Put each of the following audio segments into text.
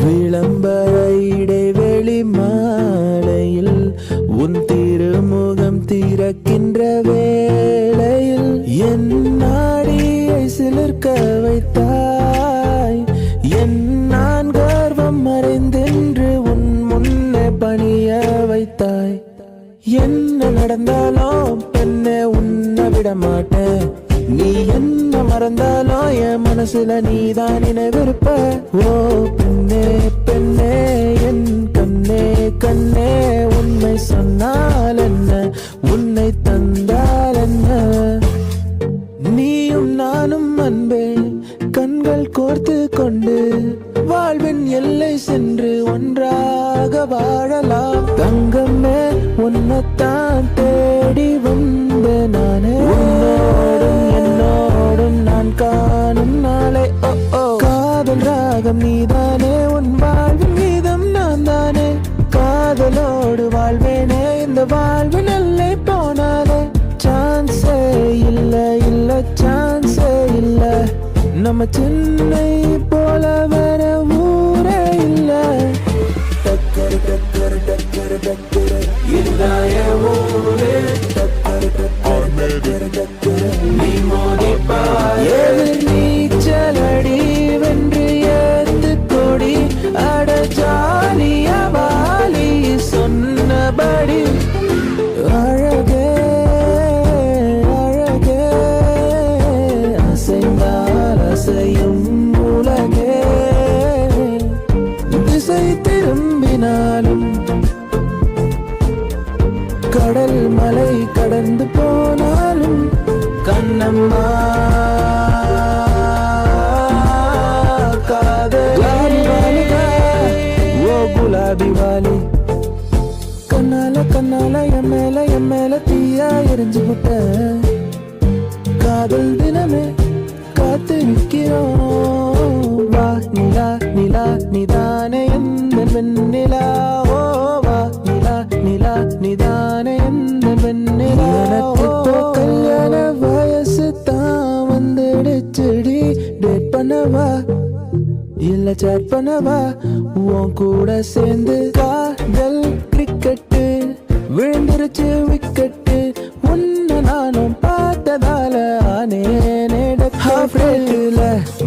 விளம்பர இடைவெளி மாலையில் உன் திருமுகம் திறக்கின்ற வேளையில் என் நாடியை சிலிர்க்க வைத்தாய். என் நான் கர்வம் மறைந்தென்று உன் முன்னே பணிய வைத்தாய். என்ன நடந்தாலும் பெண்ணே உன்னை விட மாட்டேன். நீ என்ன மறந்தாலும் என் மனசுல நீதான் நினைவிருப்ப. ஓ பெண்ணே பெண்ணே என் கண்ணே கண்ணே உண்மை சொன்னால் என்ன உன்னை தந்தால் என்ன. நீயும் நானும் அன்பே கண்கள் கோர்த்து கொண்டு வாழ்வின் எல்லை சென்று ஒன்றாக வாழலாம். தங்கமே உன்னைத்தான் தேடி வந்த நானே. உன்னோடும் என்னோடும் நான் காணும் நாளை காதல் ராகம் நீதானே. உன் வாழ்வின் மீதம் நான் தானே. காதலோடு வாழ்வேனே இந்த வாழ்வின் எல்லை போனாலே. சான்ஸே இல்ல இல்ல சான்ஸே இல்ல. நம்ம சென்னை போல வேற ஊரே இல்ல. டக்கரு டக்கரு டக்கரு டக்கரு இதாய ஊரே. டக்கரு டக்கரு டக்கரு டக்கரு நீ மோதிப்பாய். எதிர் நீச்சலடி வென்று ஏத்து கொடி அட ஜாலிய வாலி சொன்னபடி. அழகே அழகே அசைந்தால் அசையும் உலகே. திசை திரும்பினாலும் கடல் மலை கடந்து போனாலும் கண்ணம்மா காதலி ஓ குலாபி வாலி. கண்ணால கண்ணால என் மேல தீயா எரிஞ்சு விட்ட. காதல் தினமே காத்து நிற்கிறோம். வா நிலா நிலா நிதானே எந்த வெண்ணிலா. ஓ வா நிலா நிலா நிதானே எந்த வெண்ணிலா. கல்யாண வயசு தான் வந்துடுச்சுடி. டேட் பண்ணவா இல்ல சாட் பண்ணவா உன் கூட சேர்ந்து. காதல் கிரிக்கெட்டு விழுந்துருச்சு விக்கெட்டு. உன்னை நானும் பார்த்ததால ஆனேனே ஹாஃப் ரேட்டுல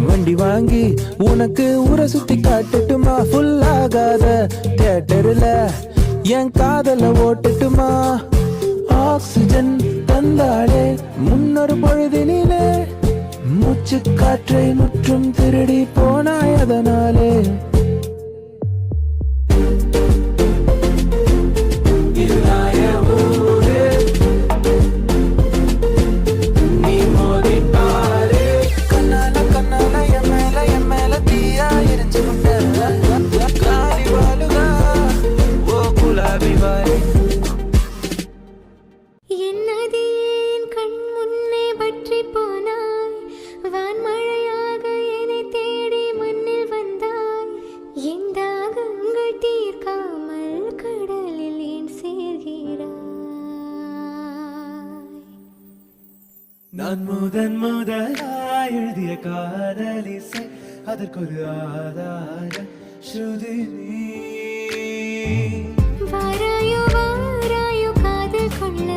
வண்டி வாங்கி உனக்கு ஊரை சுத்தி காட்டட்டுமா. ஃபுல் ஆகாத தியேட்டர்ல என் காதல ஓட்டட்டுமா. ஆக்சிஜன் தந்தாளே முன்னொரு பொழுதினிலே. மூச்சு காற்றை முற்றும் திருடி போனாய் அதனாலே. நான் முதலாய் எழுதிய காதலிசை அதற்கொரு ஆதார ஸ்ருதி நீ. வாராயோ வாராயோ காதல் கொள்ள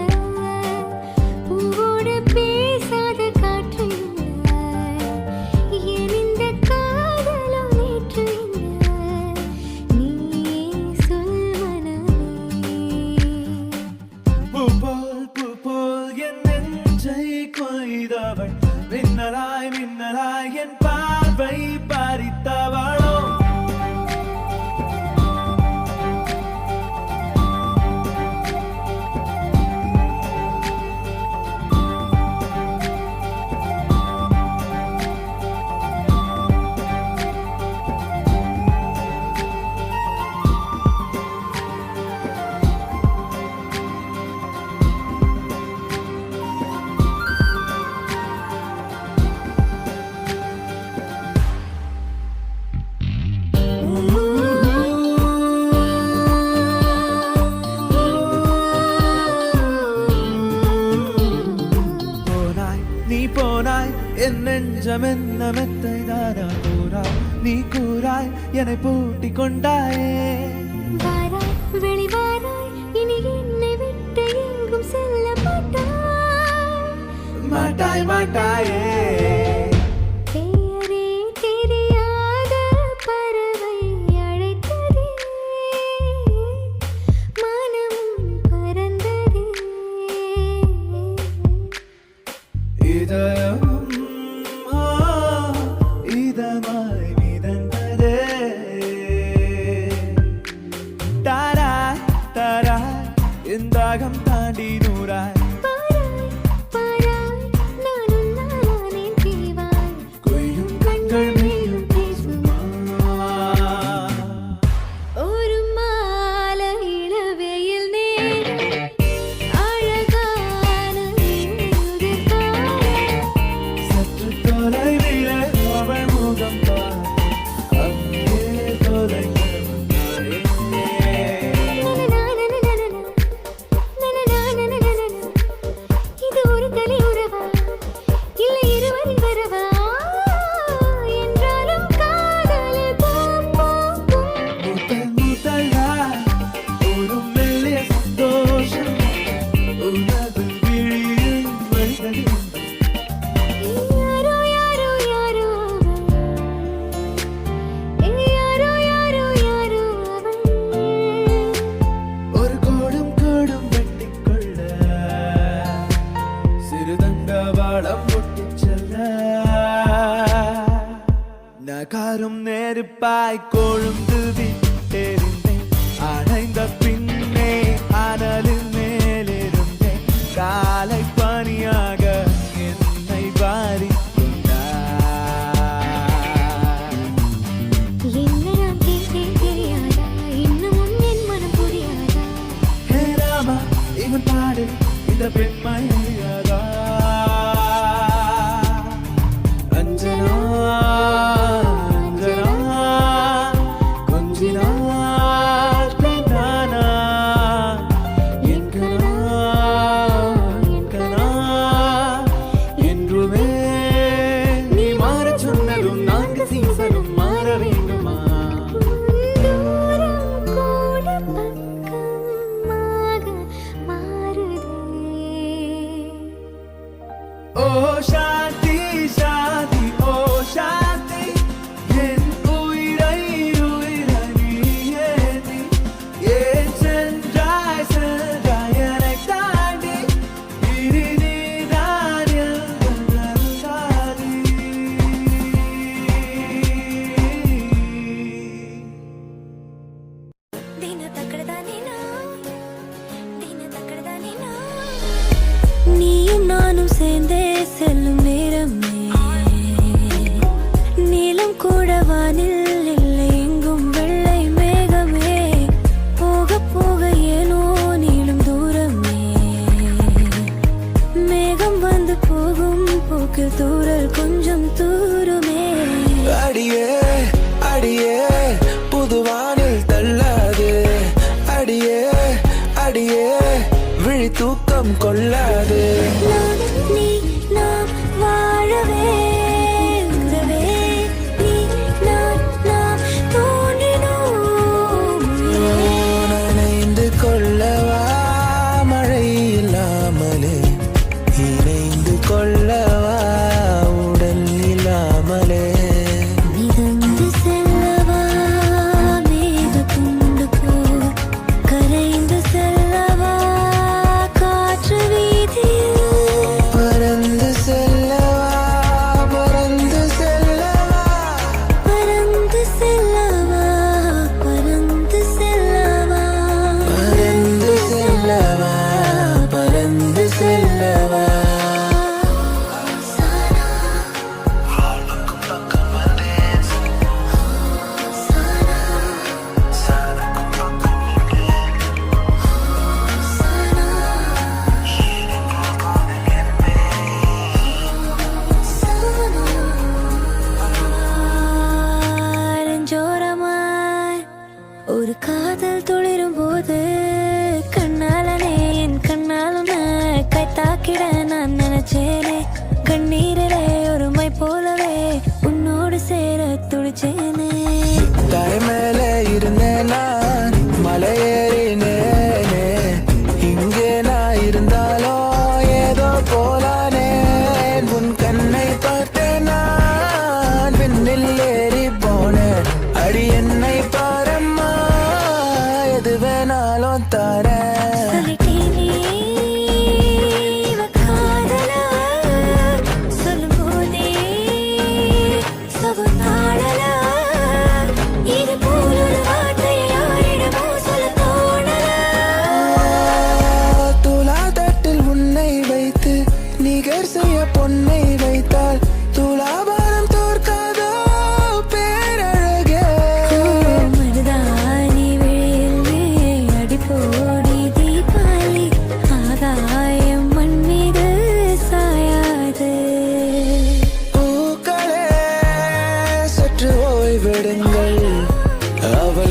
பூவோடு பேசாத காற்று இல்ல. என் இந்த காதலோ நேற்று இல்ல. நீயே சொல் மனமே. பூ போல் என் நெஞ்சை கொய்தவள். மின்னலாய் மின்னலாய் என் பார்வை பறித்தவளோ. போனாய் என் நெஞ்சம் என்ன மெத்தை தானா. என்றால் நீ கூறாய் என்னை பூட்டி கொண்டாயே. வாராய் வெளிவாராய் இனி என்னை விட்டு எங்கும் செல்ல மாட்டாய். மாட்டாய் மாட்டாயே. பெயரே தெரியாத பறவை அழைத்ததே, மனமும் பறந்ததே. இதயமும் இதமாய் மிதந்ததே. தாராய் தாராய் இந்தாகம் தாண்டி நூறாய். பாராய் பாராய் நான் உன்னாலானேன் தீவாய். கொய்யும் கண்கள் மேலும் பேசுமா. ஒரு மாலை இளவெயில் நேரம் அழகான உதிர்காலம். சற்று தொலைவிலே அவள் முகம் பார். அங்கே தொலைந்தவனாயே. இது ஒரு தனி உறவா இல்லை இருவரின் வரவா என்றாலும் காதலில் முதல் முதலாய் ஒரு மெல்லிய சந்தோஷம் உனது விழியில் வழிகளில். யாரோ யாரோ யாரோ அவள், யாரோ யாரோ யாரோ அவள். ஒரு கோடும் கோடும் வெட்டிக்கொள்ள சிறுதண்டவாளம் முட்டிச் செல்ல நகாரும் நெருப்பாய் கொழுந்து விட்டெறிந்தேன். அணைந்த பின்னே அனலின் மேலிருந்தேன். காலை பனியாக என்னை வாரிக் கொண்டாய். என்ன நான் கேட்டேன் தெரியாதா, இன்னும் உன் என் மனம் புரியாதா. ஹே ராமா இவன் பாடு இந்த பெண்மை அறியாதா. அஞ்சனா அஞ்சனா கொஞ்சினாள் பெண்ணானா. என் கனா என் கனா என்றுமே நீ மாறச் சொன்னதும் நான்கு சீசனும் மாற வேண்டுமா. தூரம் கூட பக்கமாக மாறுதே. ஓ சாந்தி சாந்தி ஓ சாந்தி என் உயிரை உயிரை நீயே நீ. ஏன் சென்றாய் சென்றாய் என்னை தாண்டி. இனி நீதான் எந்தன் அந்தாதி. நீயும் நானும் சேர்ந்தே செல்லும் நேரமே, நீளம் கூட வானில் இல்லை எங்கும் வெள்ளை மேகமே. போக போக ஏனோ நீளும் தூரமே, மேகம் வந்து போகும் போக்கில் தூறல் கொஞ்சம் தூருமே. அடியே அடியே புதுவானில் தள்ளாது. அடியே அடியே விழி தூக்கம் கொள்ளாது. நான் நீ நாம் வாழவே உறவே, நீ நான் நாம் தோன்றினோம். நனைந்து கொள்ளவா மழை இல்லாமலே, இணைந்து கொள்ளவா உடல் இல்லாமலே. மிதந்து செல்லவா மேகத்துண்டு போல், கரைந்து செல்லவா காற்று வீதியில்.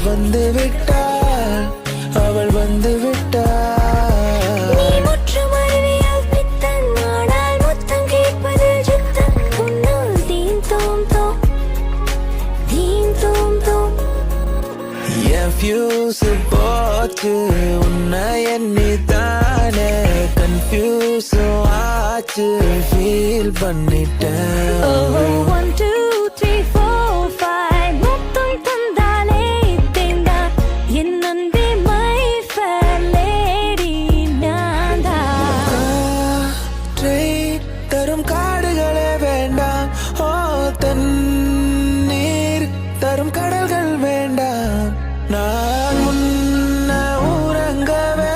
வந்து விட்டாள், அவள் வந்து விட்டாள். நீ முற்றும் அறிவியல் பித்தன், ஆனால் முத்தம் கேட்பதில் சித்தன். உன்னால் தீம் தோம் தோம், தீம் தோம் தோம். என் ஃபியூஸ் போச்சு உன்னை எண்ணித்தானே, கன்ஃபியூஸ் ஆச்சு ஃபீல் பண்ணிட்டேன். Oh, 1 2 3 4 5 முத்தம் தந்தாலே தேந்தா என் அன்பே my fair lady நான்தா. காற்றை தரும் காடுகளே வேண்டாம், ஓ தண்ணீர் தரும் கடல்கள் வேண்டாம், நான் முன்ன உறங்கவே.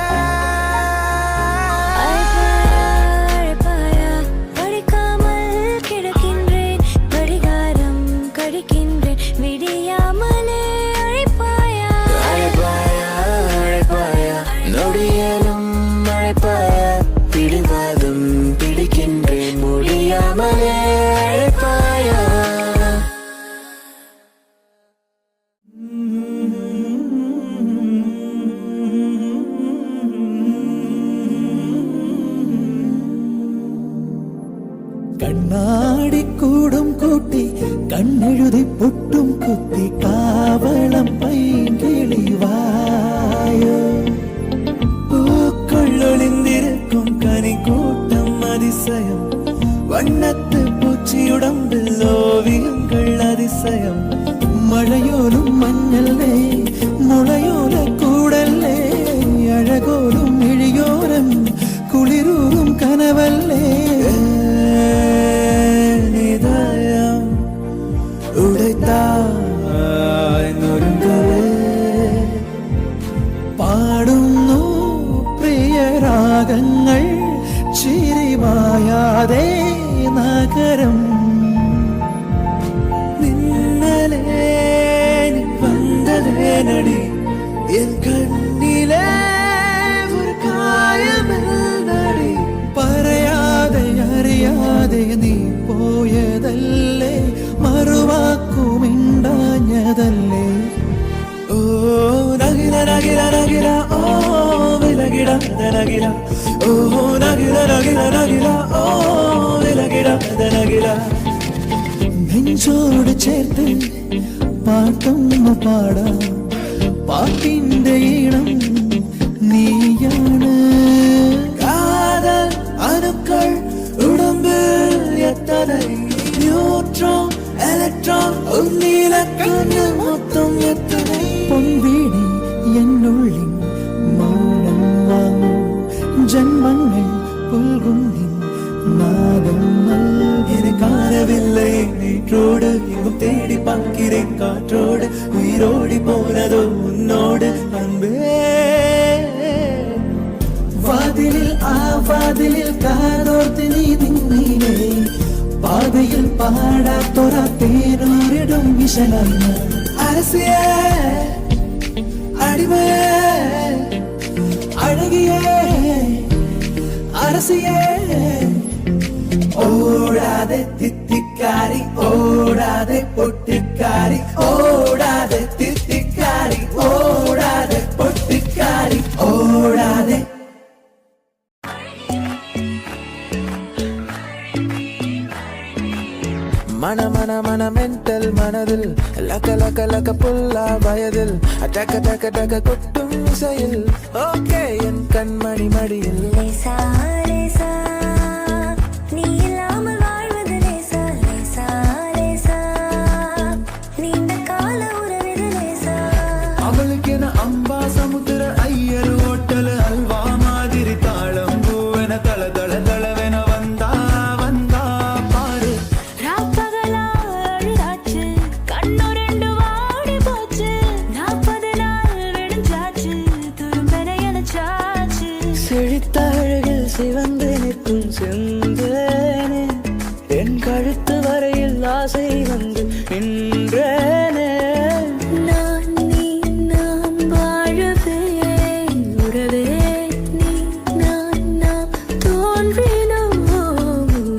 அழைப்பாயா படிக்காமல் கிடக்கின்றேன், கடிகாரம் கடிக்கின்றேன் விடியாமலே. அழைப்பாயா அழைப்பாயா அழைப்பாயா நொடியலும் அழைப்பாயா, பிடிவாதம் பிடிக்கின்றேன் முடியாமலே. அழைப்பாயா കണ്ണാടി കൂടും കൂട്ടി കണ്ണെഴുതി പൊട്ടും കുത്തി കാവളം പൈങ്കിളിവായോ, പൂക്കൊള്ളൊളിന്തിരിക്കും കനിക്കൂട്ടം അതിശയം, വണ്ണത്ത് പൂച്ചിയുടമ്പിൽ ഓവിയങ്ങൾ അതിശയം, മഴയോലും മഞ്ഞല്ലേ മുളയോല കൂടല്ലേ, അഴകോലും ഇഴിയോരം കുളിരൂറും കനവല്ലേ. നിദയം ഉടൈത്തായ് നൊരുങ്ങവേ, പാടുന്നു പ്രിയരാഗങ്ങൾ ചിരിമായാതെ നഗരം. നിന്നലേ നീ വന്നതേ നടി എൻ കണ്ണിലെ ഒരു കായമെന്നടി, പറയാതെ അറിയാതെ നീ പോയതല്ലേ, മറുവാക്കുമിണ്ടാഞ്ഞതല്ലേ. ഓ നഗില നഗില നഗില ഓ വിലകിട നഗില, ഓ നഗില നഗില നഗില ഓ വിലകിട നഗില. നെഞ്ചോട് ചേർത്ത് പാട്ടൊന്നു പാടാം, പാട്ടിന്റെ ഈണം നീയാണ്. കാതൽ അണുക്കൾ ഉടമ്പിൽ എത്തனை, ന്യൂട്രോൺ ഇലക്ട്രോൺ ഒന്നില കണ്ണ് മൊത്തം എത്തனை. പൊൻവീടി എന്നുള്ളിൽ മൗനം വാങ്ങൂ, ജന്മങ്ങൾ പുൽകും നിൻ നാദം നൽകിന് കാലവില്ലേ നീற்றோடு, எங்கும் தேடி பார்க்கிறேன் காற்றோடு, உயிரோடி போனதோ உன்னோடு அன்பே. വാതിലിൽ ആ വാതിലിൽ കാതോർത്ത് നീ നിന്നീനേ, പാതയിൽ പാടാത്തൊര തേനൂരിടും വിശലായി. അരസിയേ അടിമയേ അഴകിയേ അരസിയേ, ഓടാതെ തിത്തിക്കാരി ഓടാതെ പൊട്ടിക്കാരി, ഓടാതെ തിത്തിക്കാരി ഓടാതെ പൊട്ടിക്കാരി, ഓടാതെ. மன மன மன மென்டல் மனதில் லக்க லக்க லக்க புல்லா வயதில் டக்க டக்க டக்க கொட்டும் இசையில், ஓகே என் கண்மணி மடியில். லேசா லேசா நீ இல்லாமல் வாழ்வது லேசா, லேசா லேசா நீண்ட கால உறவிது லேசா. அவளுக்கென அம்பா சமுத்திர ஐயர் ஹோட்டல் அல்வா மாதிரி தாளம் பூவென தள தள தளவென வந்தா வந்தா பாரு. ராப்பகலா அழுதாச்சு, கண்ணு ரெண்டு வாடி போச்சு, 40 நாள் விடிஞ்சாச்சு, துரும்பென எனச்சாச்சு. செழித்த அழகில் சிவந்து நிற்கும் செந்தேனே, என் கழுத்து வரையில் ஆசை வந்து நின்றேனே. நான் நீ நாம் வாழவே உறவே, நீ நான் நாம் தோன்றினோம்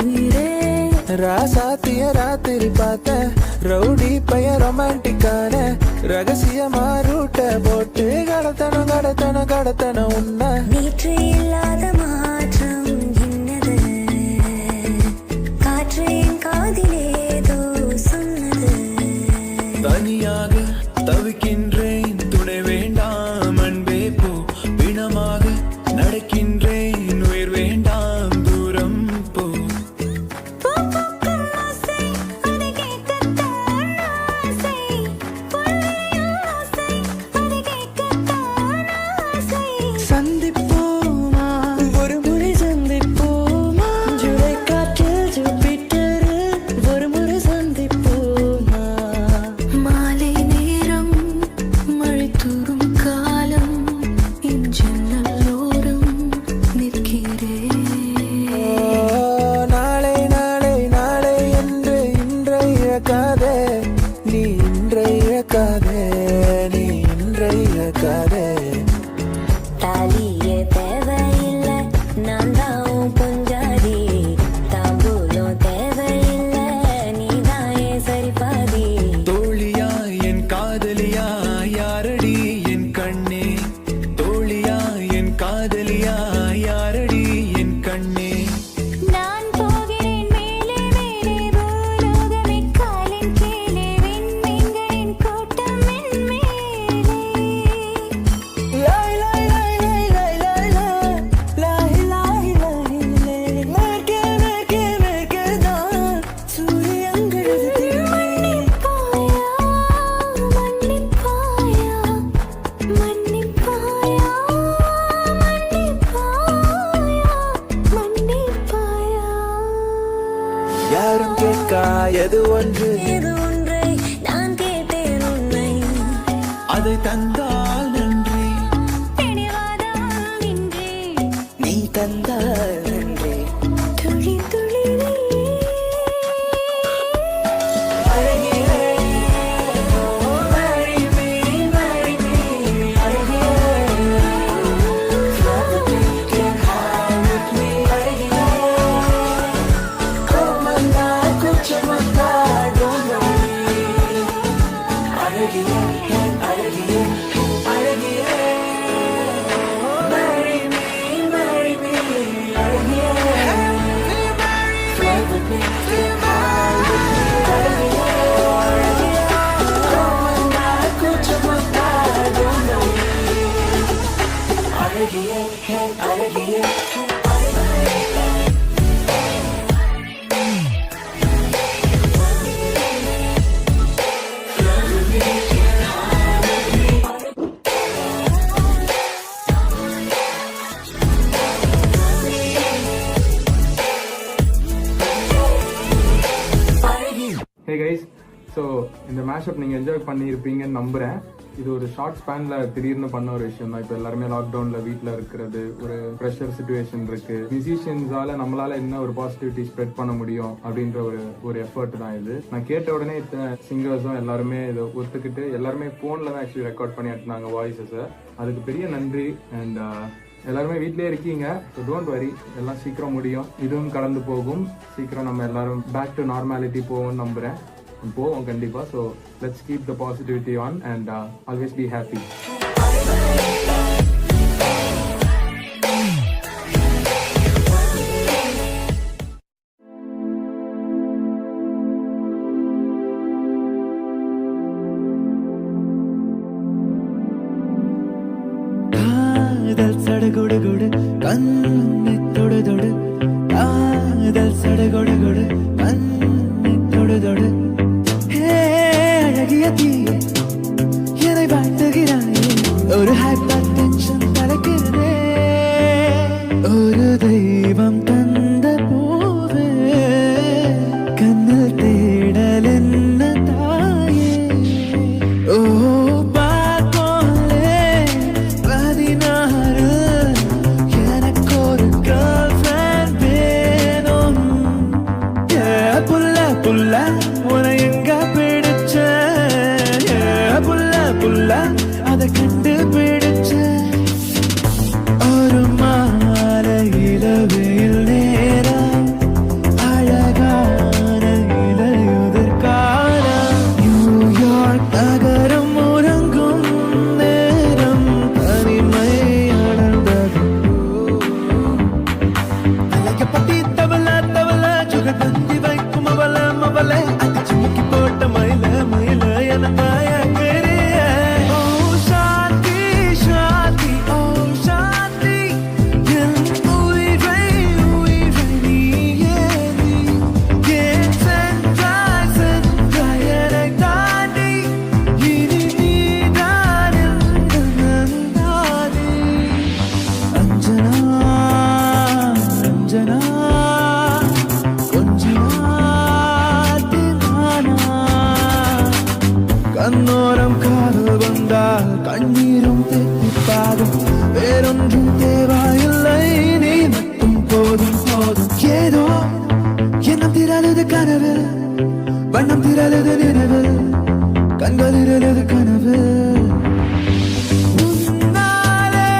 உயிரே. ராசாத்தி உன்னைய ராத்திரி பார்த்தேன் ரவுடி பைய ரொமான்டிக்கான ரகசியமா ரூட்ட போட்டு கடத்தணும் உன்னை நேற்று இல்லாத மாற்றம் என்னது காற்று என் காதிலேதோ சொன்னது தனியாக தவிக்கின்றேன் துணை வேண்டாம் அன்பே போ பிணமாக நடக்கின்றேன் உயிர் வேண்டாம் தூரம் போ பூக்கும் ஆசை அதை கேட்கத்தான் ஆசை பொன்னியின் ஆசை அதை கேட்கத்தான் ஆசை சந்திப்போமா ஒரு முறை சந்திப்போமா ஜூலை காற்றில் ஜூபிட்டர் ஒரு முறை சந்திப்போமா மாலை நேரம் மழை தூரும் காலம் என் ஜன்னலோரம் நிற்கிறேன் நாளை நாளை நாளை என்று இன்றை இழக்காதே நீ இன்றை இழக்காதே நீ இன்றை இழக்காதே தாலியே தேவையில்லை நான் தான் உன் பொஞ்சாதி தாம்பூலம் தேவையில்லை நீ தான் என் சரிபாதி தோழியா என் காதலியா யாரடி என் கண்ணே தோழியா என் காதலியா யாரடி என் கண்ணே நான் போகிறேன் மேலே மேலே பூலோகமே காலின் கீழே விண்மீன்களின் கூட்டம் என் மேலே லாய் லாய் லாய் லாய் லாய் லாய் லாய் லாய் லாய் லாய் மேற்கே தான் சூரியங்கள் மன்னிப்பாயா மன்னிப்பாயா மன்னிப்பாயா மன்னிப்பாயா யாரும் கேட்கா எது ஒன்று இது ஒன்றை நான் கேட்டேன் உன்னை அதை தந்தால் நன்றி பிடிவாதம் இன்றி நீ தந்தால் நன்றி துளி துளி ஹே கைஸ், ஸோ இந்த மேஷப் நீங்கள் என்ஜாய் பண்ணியிருப்பீங்கன்னு நம்புகிறேன். இது ஒரு ஷார்ட் ஸ்பேனில் திடீர்னு பண்ண ஒரு விஷயம் தான். இப்போ எல்லாருமே லாக்டவுனில் வீட்டில் இருக்கிறது, ஒரு ப்ரெஷர் சுச்சுவேஷன் இருக்குது. மியூசிஷியன்ஸால் நம்மளால் என்ன ஒரு பாசிட்டிவிட்டி ஸ்ப்ரெட் பண்ண முடியும் அப்படின்ற ஒரு எஃபர்ட் தான் இது. நான் கேட்ட உடனே இத்தனை சிங்கர்ஸும் எல்லாருமே இதை ஒத்துக்கிட்டு எல்லாருமே ஃபோனில் தான் ஆக்சுவலி ரெக்கார்ட் பண்ணி எடுத்தாங்க வாய்ஸஸை. அதுக்கு பெரிய நன்றி. அண்ட் எல்லாருமே வீட்லயே இருக்கீங்க, ஸோ டோன்ட் வரி, எல்லாம் சீக்கிரம் முடியும். இதுவும் கடந்து போகும். சீக்கிரம் நம்ம எல்லாரும் பேக் டு நார்மாலிட்டி போவோம்னு நம்புறேன். போவோம் கண்டிப்பா. So let's keep the positivity on and always be happy. காதல் சடுகுடு குடு கண்ணை தொடு தொடு காதல் சடுகுடு குடு கண்ணை தொடு தொடு ஹே அழகிய தீயே என்னை வாழ்த்துகிறாயே ஒரு ஹைப்பர் டென்ஷன் தலைக்கிறதே ஒரு தெய்வம் தந்த பூவே கண்ணில் தேடல் என்ன தாயே ஓ அதை கண்டுபிடிச்ச ஒரு மாலையில வெயில் நேரம் அழகான இலை போல அடிச்சு முக்கி போட்ட மயில மயில என மயக்கிறிய. ஓ சாந்தி சாந்தி ஓ சாந்தி என் உயிரை உயிரை நீயே நீ ஏன் சென்றாய் சென்றாய் என்னை தாண்டி இனி நீதான் என்று நந்தாதே. அஞ்சனா அஞ்சனா கண்ணோரம் காதல் வந்தால் கண்ணீரும் தெத்திப்பாகும். வேறொன்றும் தேவையில்லை நீ மட்டும் போதும் போதும். ஏதோ எண்ணம் திரளது கனவு வண்ணம் திரளது நினைவு கண்கள் திரளது கனவு. உன்னாலே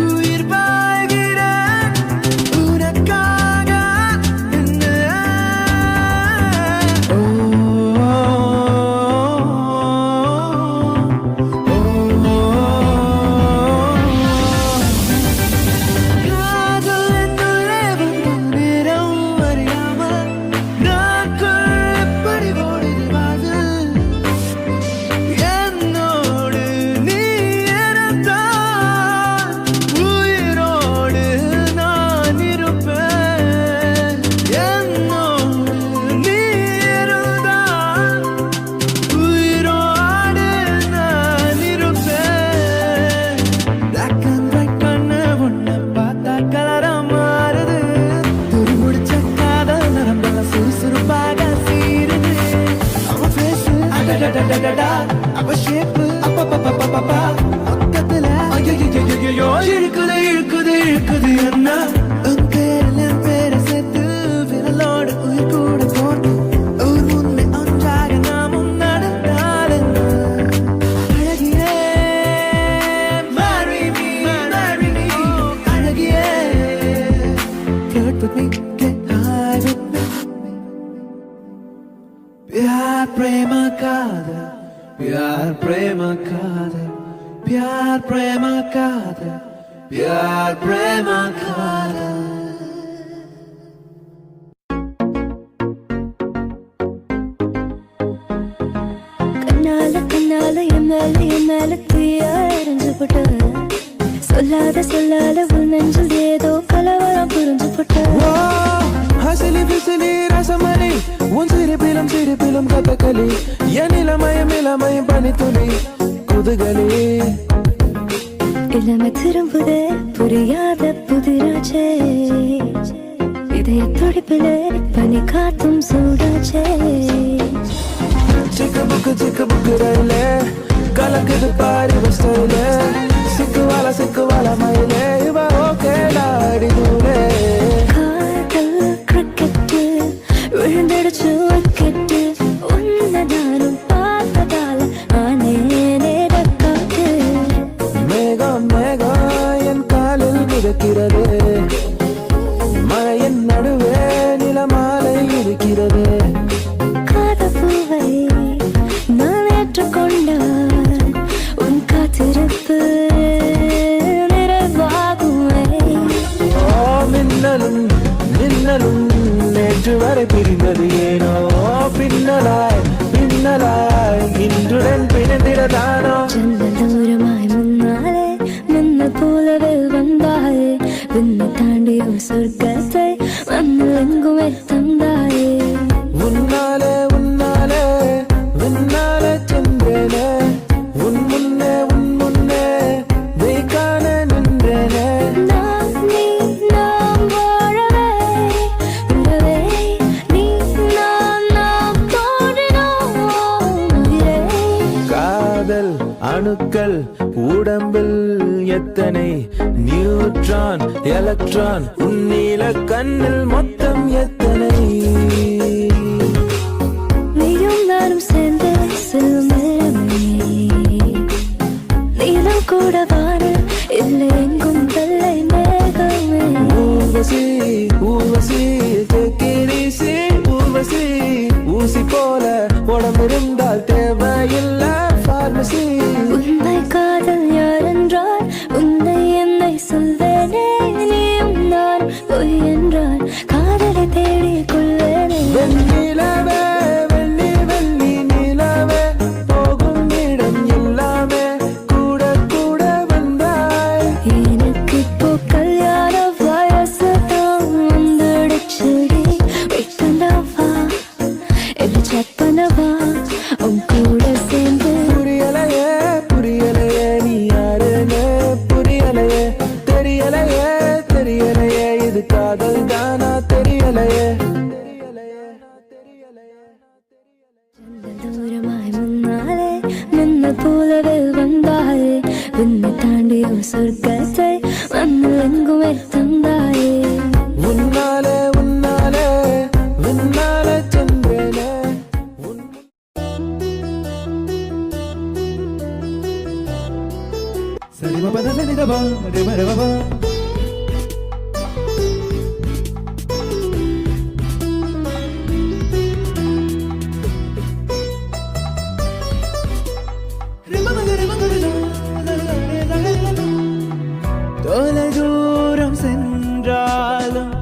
உயிர் வாழ்கிறேன் உனக்காக என்ன. காதல் என்னுள்ளே வந்த நேரம் அறியாமல் நாட்கள் எப்படி ஓடுது வாழ்வு. என்னோடு நீ இருந்தால் உயிரோடு நான் இருப்பேன். என்னோடு நீ இருந்தால் உயிரோடு நான் இருப்பேன். Black and white கண்ணு உன்னை பார்த்தா கலரா மாறுது. துரு முடிச்ச காதல் நரம்பெல்லாம் சுறுசுறுப்பாக சீருது. அவ face அடடடடடடா, அவ shape அப்பப்பப்பப்பப்பா. மொத்தத்துல ஐயையையையையோ இழுக்குது இழுக்குது இழுக்குது என்ன. உன் பேரில் என் பேரை சேர்த்து விரலோடு உயிர் கூட கோர்த்து ஊர் முன்னே ஒன்றாக நாமும் நடந்தால் என்ன. அழகியே marry me அழகியே flirt with me get high with me. प्यार प्रेम कादर प्यार प्रेम कादर प्यार प्रेम कादर प्यार प्रेम कादर. கண்ணால கண்ணால என் மேல தீயா எரிஞ்சு போட்ட. சொல்லாத சொல்லாத உன் நெஞ்சில் ஏதோ கலவரம் புரிஞ்சு போட்ட. ஹசிலி பிசிலி ரசமணி உன் சிரிப்பிலும் சிரிப்பிலும் கதகளி என் இளமயம் இளமயம் பனித்துளி குதுகலி. இளமை திரும்புதே புரியாத புதிராச்சே. இதய துடிப்பிலே பனி காத்தும் சூடாச்சே. சிக்கு புக்கு ரயிலே கலக்குது பாரி ஸ்டைலே. சிக்குவால மயிலே இவ ஓகேடா அடி தூரே. காதல் கிரிக்கெட்டு விழுந்தடிச்சு விக்கெட்டு. உன்னை நானும் பார்த்ததால ஆனேனே டக்காட்டு. மேகம் மேகம் என் காலில் மிதக்கிறது. மழையின் நடுவே நிலமாலை இருக்கிறது. காதப்பூவை நான் ஏற்றுக்கொண்டால் உன் காத்திருப்பு நிறைவாகுமே. ஓ மின்னலும் மின்னலும் நேற்று வரை பிரிந்தது ஏனோ. பின்னலாய் பின்னலாய் இன்றுடன் பிணைந்திடதானோ. ஜன்னல் தூரமாய் முன்னாலே முன்ன போலவே வந்தாயே. விண்ணை தாண்டி ஒரு சொர்க்கத்தை மண்ணில் எங்குமே தந்தாயே. உன்னாலே உன்னாலே உன்னாலே சென்றேனே. உன் முன்னே வெய்கான நின்றேனே. நாம் நீ நாம் வாழவே உறவே நீ நாம் தோன்றினோம் உயிரே. காதல் அணுக்கள் உடம்பில் எத்தனை நியூட்ரான் எலக்ட்ரான் உன்னில கண்ணில் மொத்தம் எத்தனை. நீயும் நானும் சேர்ந்து செல்லும் நேரமே. நீலம் கூட வானில் இல்லை எங்கும் வெள்ளை மேகமே. Urvashi Urvashi take it easy Urvashi. ஊசி போல உடம்பிருந்தால் தேவையில்லை பார்மசி. உண்மை காதல் யாரென்றால் உன்னை என்னை சொல்வேனே. நீயும் நான் பொய் என்றால் காதலை தேடிக் கொள்வேனே. வெண்ணிலவே போலவே வந்தாயே விண்ணை தாண்டி ஒரு சொர்க்கத்தை மண்ணில் எங்குமே தந்தாயே உன்னாலே உன்னாலே உன்னாலே சென்றேனே சரி மபத சனிதபா ரெமரபா தொலை தூரம் சென்றாலும்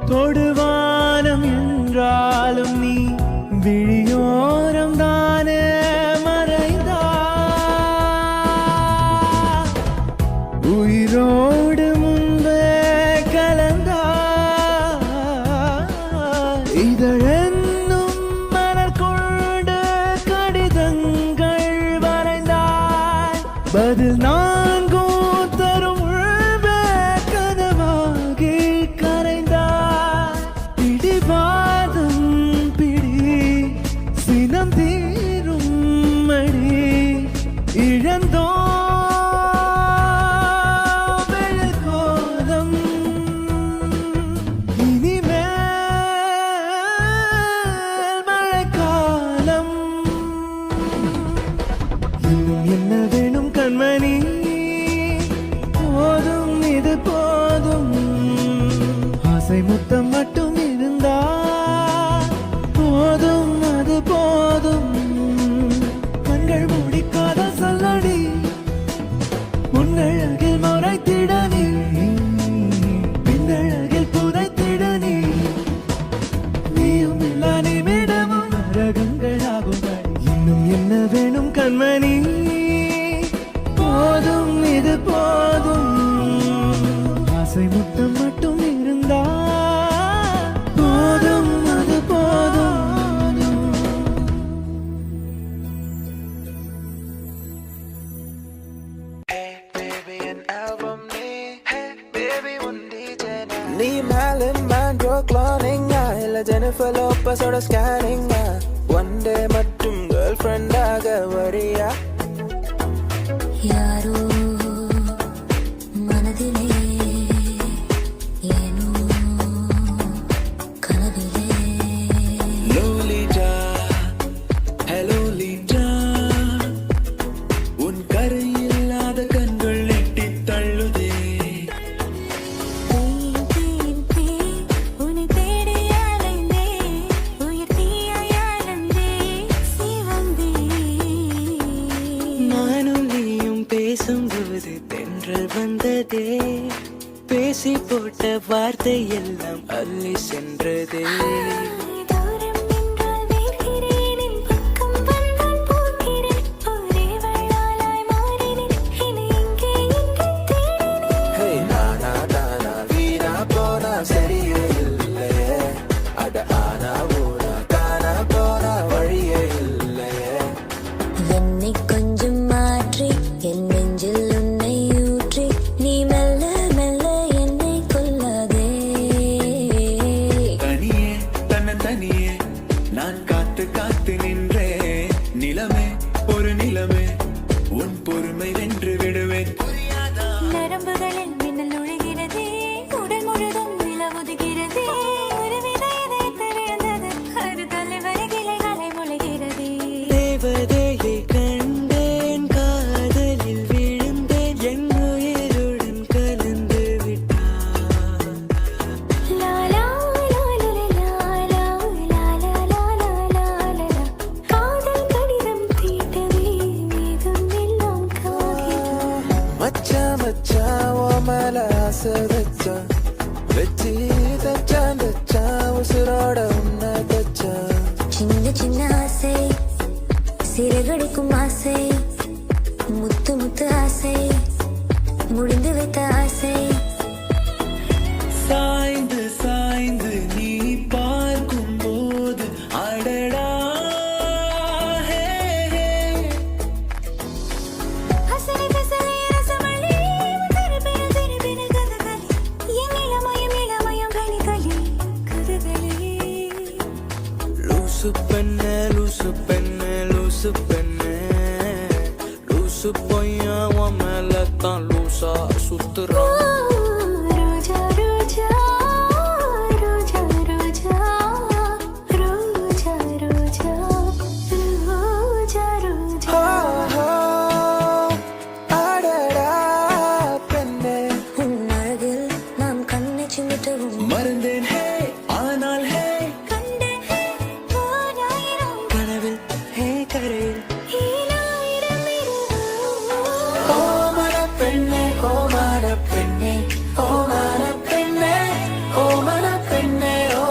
தொடுவானம் என்றாலும் நீ விழியோரம் தானே மறைந்தா உயிரோடு முன்பே கலந்தா இதழென்னும் மலர் கொண்டு கடிதங்கள் வரைந்தாய் பதில் நான்கும் தரும் உள்வே கனவாகி கரைந்தாய் பிடிவாதம் பிடி சினம் தீரும் மடி இழந்தோ கோலம் இனிமேல் மழைக்காலம் இன்னும் என்ன வேணும் கண்மணி போதும் இது போதும் ஆசை முத்தம் மட்டும் இருந்தா போதும் அது போதும் கண்கள் மூடிக்காத சொல்லடி முன்னழகில் மறைத்திட நீ பின்னழகில் புதைத்திட நீ நீயும் எல்லா நிமிடமும் நரகங்களாகும் இன்னும் என்ன வேணும் கண்மணி போதும் இது போதும் ஆசை முத்தம் மட்டும் இருந்தா போதும் அது போதும் நீ Marilyn Monroe cloning இல்ல Jennifer Lopezோட scanning one day மட்டும் கேர்ள் ஃப்ரெண்டாக வரியா யாரோ மனதிலே ஏனோ கனவிலே லோலிடா ஹலோ லீடா உன் கரையில்லாத கண்கள் எட்டி தள்ளுதே உன்னை தேடி அலைந்தே உயிர் தீயாயானந்தே சிவந்தே நானும் நீயும் பேசும்போது தென்றல் வந்ததே பேசி போட்ட வார்த்தை எல்லாம் அள்ளி சென்றதே தூரம் நின்றால் வேகிறேன் என் பக்கம் வந்தால் போகிறேன் ஒரே வள்ளாலாய் மாறினேன் என்னை எங்கே தேடினேன் Hey, நானா தானா வீணா போனா சரியே இல்லையே அட ஆனா ஊனா காணா போனா வழியே இல்லையே என்னை கொஞ்சம் மாற்றி என் நெஞ்சில் உன்னை ஊற்றி நீ மெல்ல மெல்ல என்னை கொல்லாதே தனியே தன்ன தனியே நான் காத்து காத்து நின்றே நிலமே ஒரு நிலமே உன் பொறுமை வென்று விடுவேன் நரம்புகளில் மின்னல் நுழைகிறதே உடல் முழுதும் நிலவுதுகிறதே ஒரு வித இதயத்தை விழுந்தது அது தலைவரை கிளைகளை முளைகிறதே தேவதையை கண்டேன் காதலில் விழுந்தேன் என் உயிருடன் கலந்து விட்டான் லா லா லா லா லா லா லா லா லா லா காதல் கடிதம் தீட்டவே மேகம் எல்லாம் காகிதம் மச்சான் மச்சான் ஓ மேல ஆசை வச்சான் வச்சு தச்சான் தச்சான் உசுரோட உன்னை தச்சான் சின்ன சின்ன ஆசை சிறகடிக்கும் ஆசை முத்து முத்து ஆசை முடிந்து வைத்த ஆசை சாய்ந்து சாய்ந்து நீ பார்க்கும் போது அடடா ஹே, ஹே. அசலி பசலி ரசமல்லி திருப்பின திருப்பின கதகளி என் இளமயம் இளமயம் களி களி கதகளி லூசு பெண்ணே லூசு பெண்ணே லூசு பெண்ணே லூசு பையன் உன் மேல தான் லூசா சுத்துறான். ரோஜா ரோஜா ரோஜா ரோஜா ரோஜா ரோஜா ரோஜா ரோஜா அடடா பெண்ணே உன் அழகில் நான் கண்ணை சிமிட்டவும் மறந்தேன் ஹே ஆனால் ஹே கண்டேன் ஓராயிரம் கனவில் ஹே கரையில் ஈராயிரம் இரவு. ஓ மனப்பெண்ணே ஓ மனப்பெண்ணே ஓ மனப்பெண்ணே ஓ மனப்பெண்ணே ஓ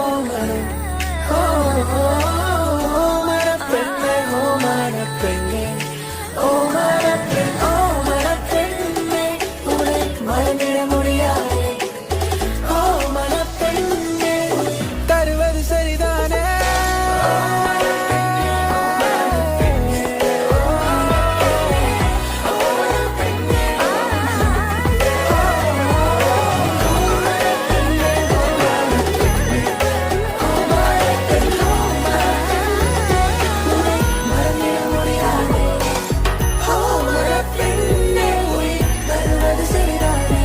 மனப்பெண்ணே ஓ மனப்பெண்ணே ஓ மனப்பெண் ஓ மனப்பெண்ணே உன்னை மறந்திட முடியாதே ஓ மனப்பெண்ணே தருவது சரிதானே ஓ மனப்பெண்ணே உன்னை தருவது சரிதானே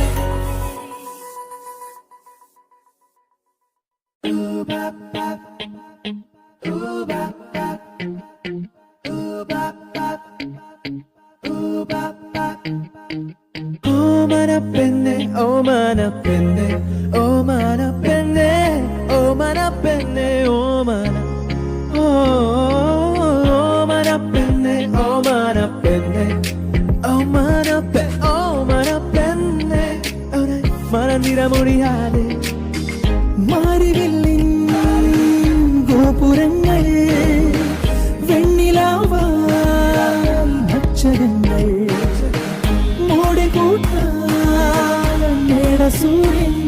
ஓ மனப்பெண்ணே ஓ மனப்பெண்ணே ஓ மனப்பெண்ணே ஓ மனப்பெண்ணே ஓ ஓ மனப்பெண்ணே ஓ மனப்பெண்ணே ஓ ஓ மனப்பெண்ணே உன்னை மறந்திட முடியாது. மாறிவில்லின் கோபுரங்கள் வெண்ணிலாவால் நட்சகங்கள் மோடி கூட்டால் மேட சூரியன்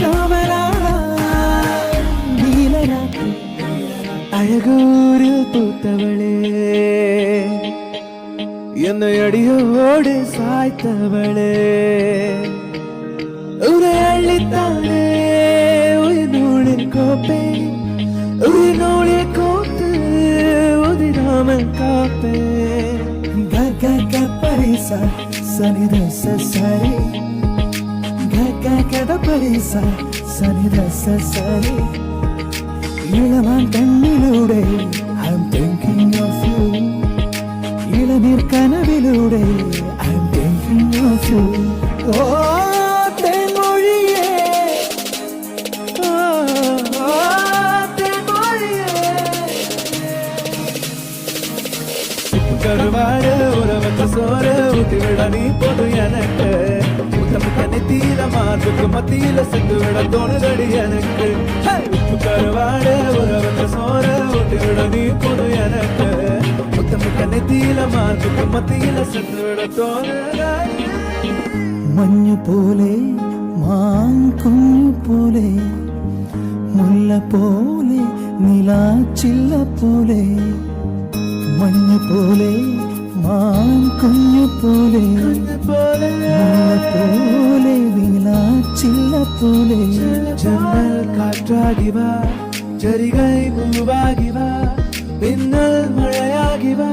காவலாளாய் நீலராத்திரி அழகூரில் பூத்தவளே என்னை அடியோடு சாய்த்தவளே உரை அள்ளித்தானே உயிர் நூலில் கோப்பே உயிர் நூலில் கோத்து உதிராமல் காப்பே கக பரிசா சனித சரி கத பரிசா சனித சரி இளமான் கண்ணிலூടെ I'm thinking of you இளநீர் கனவிலூടെ I'm thinking of you ஓ தென்மொழியே ஓ தென்மொழியே கருவாடு உறவத்த சோறு ஊட்டி விட நீ போது எனக்கு உத்தமக்க நெத்தியில மார்புக்கு மத்தியில சென்று விட தோணுதடி எனக்கு உப்பு கருவாடு உறவத்த சோறு ஊட்டி விட நீ போது எனக்கு உத்தமக்க நெத்தியில மார்புக்கு மத்தியில சென்று விட தோணுதடி. മഞ്ഞു പോലെ മാങ്കുഞ്ഞു പോലെ മുല്ല പോലെ നിലാച്ചില്ല പോലെ മഞ്ഞു പോലെ മാങ്കുഞ്ഞു പോലെ മുല്ല പോലെ നിലാച്ചില്ല പോലെ ജന്നൽ കാറ്റാകി വാ ജരികൈ പൂവാകി വാ പിന്നൽ മഴയാകി വാ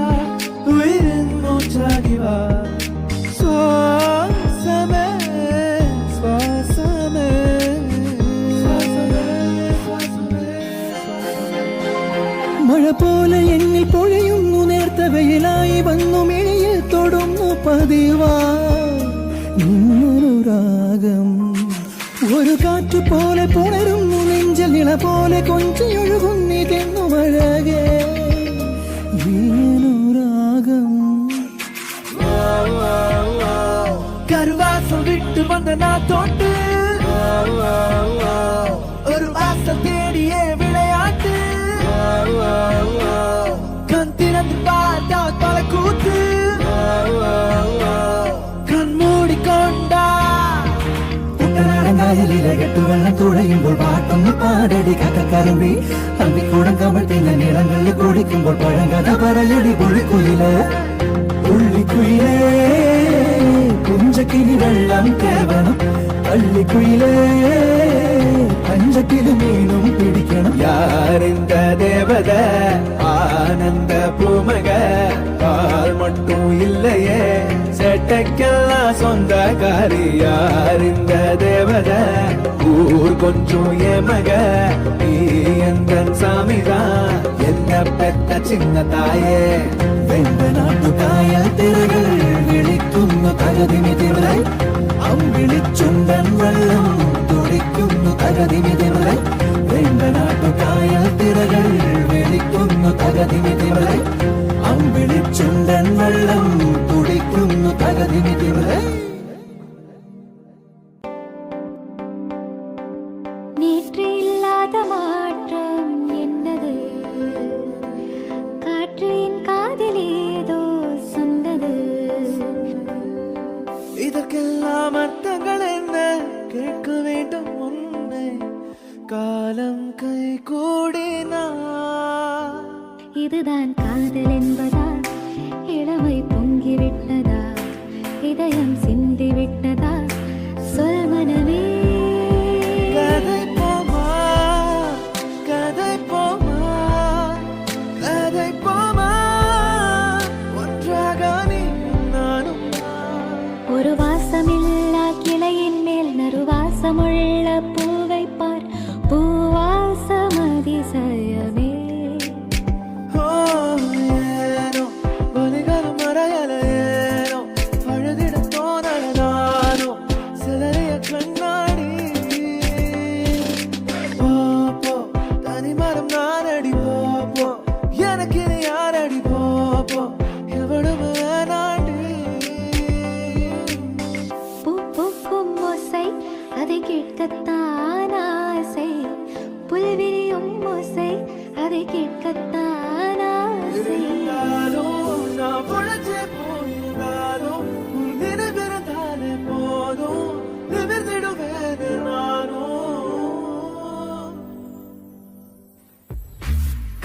ഉയരൻ മൂച്ചാകി വാ ശ്വാസമേ ശ്വാസമേ മഴ പോലെ എന്നിൽ പൊഴിയുന്നു നേർത്ത വെയിലായി വന്നു മിഴിയിൽ തൊടുന്നു പതിവാ ഇന്നൊരു രാഗം ഒരു കാറ്റു പോലെ പുണരുന്നു നെഞ്ചൽ ഇള പോലെ കൊഞ്ചിയൊഴുകുന്നിതെന്നു മഴകേ ഈയൊരു രാഗം கருவாசம் விட்டு வந்த நான் தோட்டு ஒரு வாசல் தேடியே விளையாட்டு கண் திறந்து பார்த்தா பல கூத்து கண் மூடிக்கொண்டா കെട്ടു വെള്ളം തുഴയുമ്പോൾ പാട്ടൊന്ന് പാടടി കക്കറുമ്പി അമ്പിക്കൂടം കമഴ്ത്തിന നിറങ്ങളിൽ കുടിക്കുമ്പോൾ പഴങ്കഥ പറയടി പുള്ളിക്കുയില് പുള്ളിക്കുയിലേ കുഞ്ചക്കിനി വെള്ളം കേവണം പള്ളിക്കുയിലേ அஞ்சக்கிலு மீனும் பிடிக்கணும். யார் இந்த தேவத ஆனந்த பூமக பால் மட்டும் இல்லையே செட்டைக்கெல்லாம் சொந்தக்காரி. யார் இந்த தேவத ஊர் கொஞ்சம் ஏமக நீ எந்த சாமிதான் என்ன பெத்த சின்ன தாயே. வெண்ட நாட்டு காய திரைகள் விழிக்கும் தகதிமிதிரை അമ്പിളിച്ചുണ്ടൻ വെള്ളം തുടിക്കുന്നു തകതിമിതിമலை. വെണ്ട നാട്ടുകായ തിരകൾ വിളിക്കുന്നു തകതിമിതിമலை. അമ്പിളിച്ചുണ്ടൻ വെള്ളം തുടിക്കുന്നു തകതിമിതിമலை. நேற்று இல்லாத மாற்றம் என்னது காற்றின் காதில் ஏதோ சொன்னது. இதற்கெல்லாம் அர்த்தங்கள் என்ன கேட்க வேண்டும் உன்னை காலம் கை கூடினா. இதுதான் காதல் என்பதா இளமை பொங்கிவிட்டதா இதயம் சிந்திவிட்டதா சொல் மனமே. கதை போமா கதை போமா கதை போமா ஒன்றாக நீ நானும். ஒரு வாசமில்லா கிளையின் மேல் நறுவாசமுள்ள பூவை பார் பூவாசம் அதிசயமே. ஏனோ வலிகளும் மறையல ஏனோ அழுதிட தோணலானோ சிலரைய கண்ணாடி. போப்போ தனிமரம் நானடி போப்போ எனக்கு நீ யாரடி போப்போ எவ்வளவு வேணாண்டி. பூ பூக்கும் ஓசை அதை கேட்கத்தான் ஆசை புல்விரியும் ஓசை அதை கேட்கத்தான் ஆசை. இருந்தாலும் நான் உழைச்சே போயிருந்தாலும் உன் நினைவிருந்தாலே போதும் நிமிர்ந்திடுவேன் நானும்.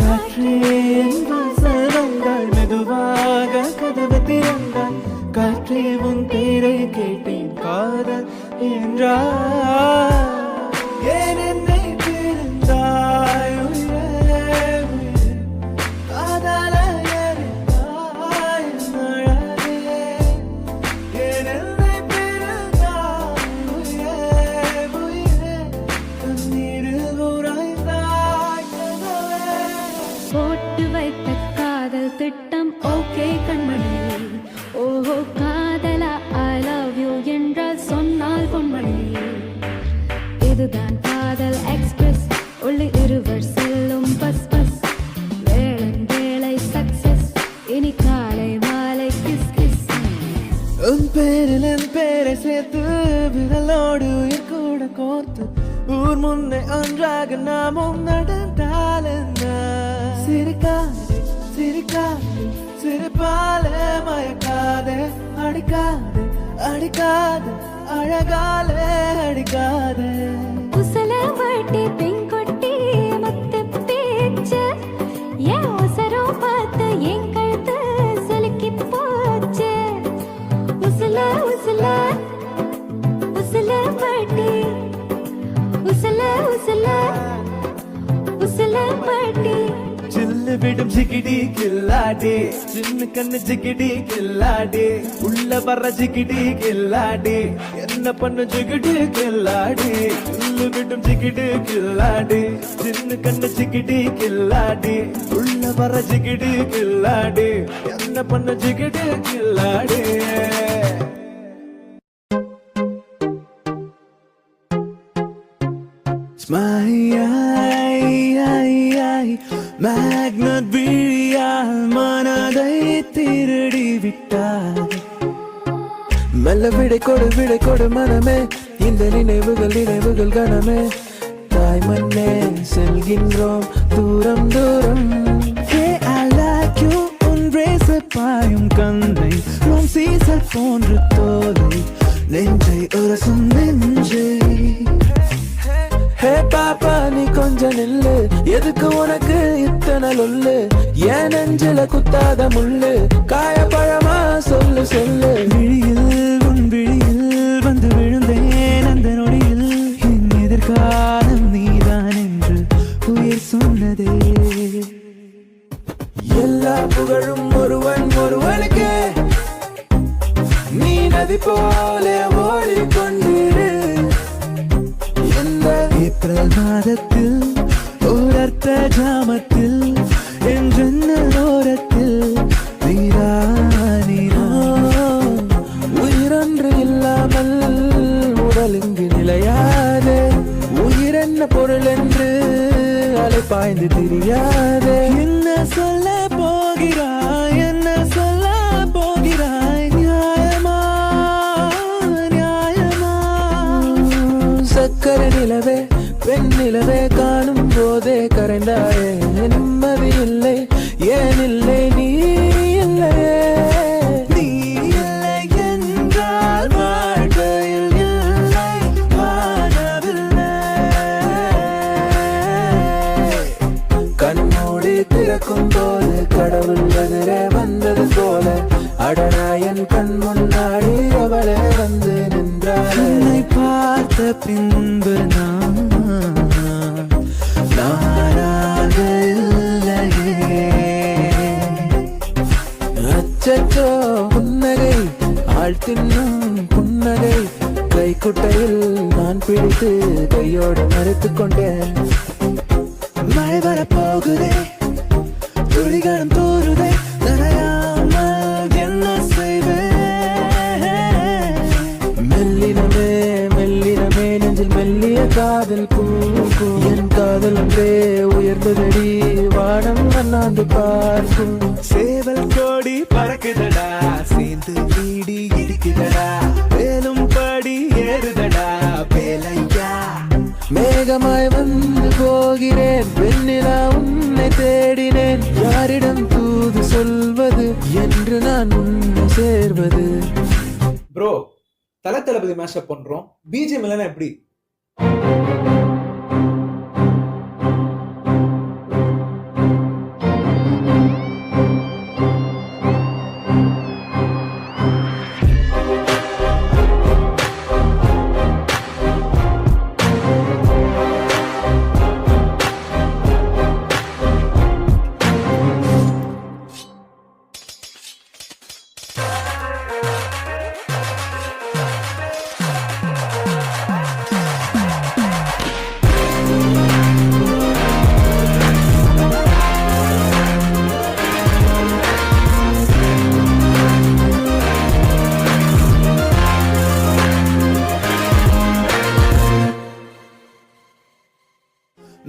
காற்றே என் வாசல் வந்தாள் மெதுவாக கதவு திறந்தாள். காற்றே உன் பேரை கேட்டேன் காதல் என்றார். ஏன் என்னை பிரிந்தாய் உயிரே உயிரே காதல எரிந்தாய் என் அழகே. ஏன் என்னை பிரிந்தாய் உயிரே உயிரே கண்ணீரில் உறைந்தாய் கதவே. போட்டு வைத்த காதல் திட்டம் ஓகே கண்மணி. ஓஹோ காதலா ஐ லவ் யூ என்றால் சொன்னால் பொன்மணி. இதுதான் காதல் எக்ஸ்பிரஸ் உள்ளே இருவர் செல்லும் பஸ் பஸ். வேளன் வேலை சக்சஸ் இனி காலை மாலை கிஸ் கிஸ். உன் பேரில் என் பேரை சேர்த்து விரலோடு உயிர் கூட கோர்த்து ஊர் முன்னே ஒன்றாக நாமும் நடந்தால் என்ன. சிரிக்காதே சிரிக்காதே சிரிப்பாலே மயக்காதே அடிக்காதே அடிக்காதே அழகாலே அடிக்காதே. உசல வட்டி பெண்கொட்டி மத்த பேச்சு ஏன் அவசரம் பார்த்து என் கழுத்து சிலுக்கி போச்சு. உசல உசல உசல வட்டி உசல உசல உசல வட்டி. சில்லு விடும் ஜிகிடி கில்லாடி சின்ன கண்ணு ஜிகிடி கில்லாடி உள்ள வர்ற ஜிகிடி கில்லாடி என்ன பண்ணு ஜிகிடி கில்லாடி. சில்லு விடும் ஜிகிடி கில்லாடி சின்ன கண்ணு ஜிகிடி கில்லாடி உள்ள வர்ற ஜிகிடி கில்லாடி என்ன பண்ணு ஜிகிடி கில்லாடி. மேக்னட் விழியால் மனதை திருடி விட்டார். மெல்ல விடை கொடு மனமே இந்த நினைவுகள் நினைவுகள் கணமே. தாய் மண்ணே செல்கின்றோம் தூரம் தூரம். Hey, I like you உன் ரேசர் பாயும் கண்ணை உன் சீசல் போன்று தோலை நெஞ்சை உரசும் நெஞ்சை. ஹே பாப்பா நீ கொஞ்சம் நில்லு எதுக்கு உனக்கு இத்தனை லொல்லு. ஏன் நெஞ்சில குத்தாத முள்ளு காயப்பழமா சொல்லு சொல்லு. விழியில் உன் விழியில் வந்து விழுந்தேன் அந்த நொடியில் என் எதிர்க்க காலம் நீதான் என்று உயிர் சொன்னதே. எல்லா புகழும் ஒருவனுக்கு, நீ நதி போல ஓடிக்கொண்டிரு. ஏப்ரல் மாதத்தில் ஓரத்த ஜாமத்தில் என் ஜன்னல் ஓரத்தில் நீரானினா. உயிரொன்று இல்லாமல் உடல் இங்கு நிலையாது. உயிரென்ன பொருள் என்று அலைப்பாய்ந்து தெரியாது. என்ன சொல்ல போகிறாய், என்ன சொல்ல போகிறாய், நியாயமா நியாயமா. சக்கர நிலவே பெண் நிலவே காணும் போதே கரைந்தாயே. நிம்மதி இல்லை ஏன் இல்லை நீ இல்லையே. நீ இல்லை என்றால் வாழ்க்கையில் இல்லை வாழவில்லை. கண்மூடி திறக்கும் போது கடவுள் எதிரே வந்தது போல அடனாயன் கண் முன்னாடி அவளே வந்து நின்றாள். உன்னை பார்த்த பின்பு நானாக இல்லையே. அச்சச்சோ புன்னகை ஆள் தின்னும் புன்னகை. கைக்குட்டையில் நான் பிடித்து கையோடு மறைத்துக் கொண்டேன். மழை வரப்போகுதே, துளிகளும் தோறுதே, நனையாமல் என்ன செய்வேன். மெல்லினமே மெல்லினமே நெஞ்சில் மெல்லிய காதல் பூ. என் காதல் ஒன்றே உயர்ந்ததடி வானம் அண்ணாந்து பார்க்கும். சேவல் கோடி பறக்குதடா, சேர்ந்து இடி இடிக்குதடா, மேலும் படி ஏறுதடா வேலையா. மேகமாய் வந்து போகிறேன் வெண்ணிலா உன்னை தேடினேன். யாரிடம் தூது சொல்வது என்று நான் உன்னை சேர்வது. ப்ரோ, தளபதி மேஷப் பண்றோம், பிஜிஎம் இல்லைன்னா எப்படி?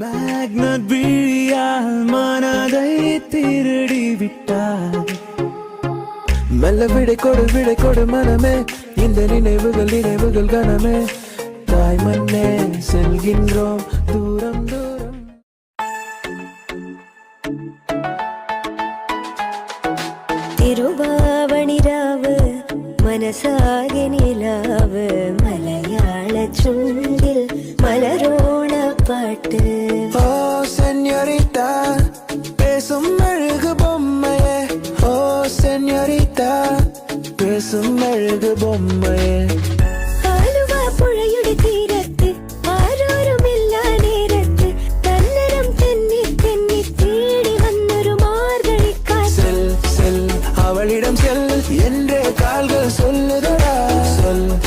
மேக்னட் விழியால் மனதை திருடி விட்டார். மெல்ல விடை கொடு மனமே. இந்த நினைவுகள் கனமே. தாய் மண்ணே செல்கின்றோம் தூரம் தூரம். തിരുവാവണിരാവ് മനസാകെ നിലാവ് മലയാള ചുണ്ടിൽ മലരോണ പാട്ട്. ஓ சென்யோரிட்டா பேசும் அழகு பொம்மையே. ஓ சென்யோரிட்டா பேசும் அழகு பொம்மையே. ആലുവ പുഴയുടെ തീരത്ത് ആരോരുമില്ല നേരത്ത് തന്നരം തെന്നി തെന്നി തേടി വന്നൊരു മാർഗഴിക്കാറ്റ്. செல் செல் அவளிடம் செல் என்றே கால்கள் சொல்லுதடா.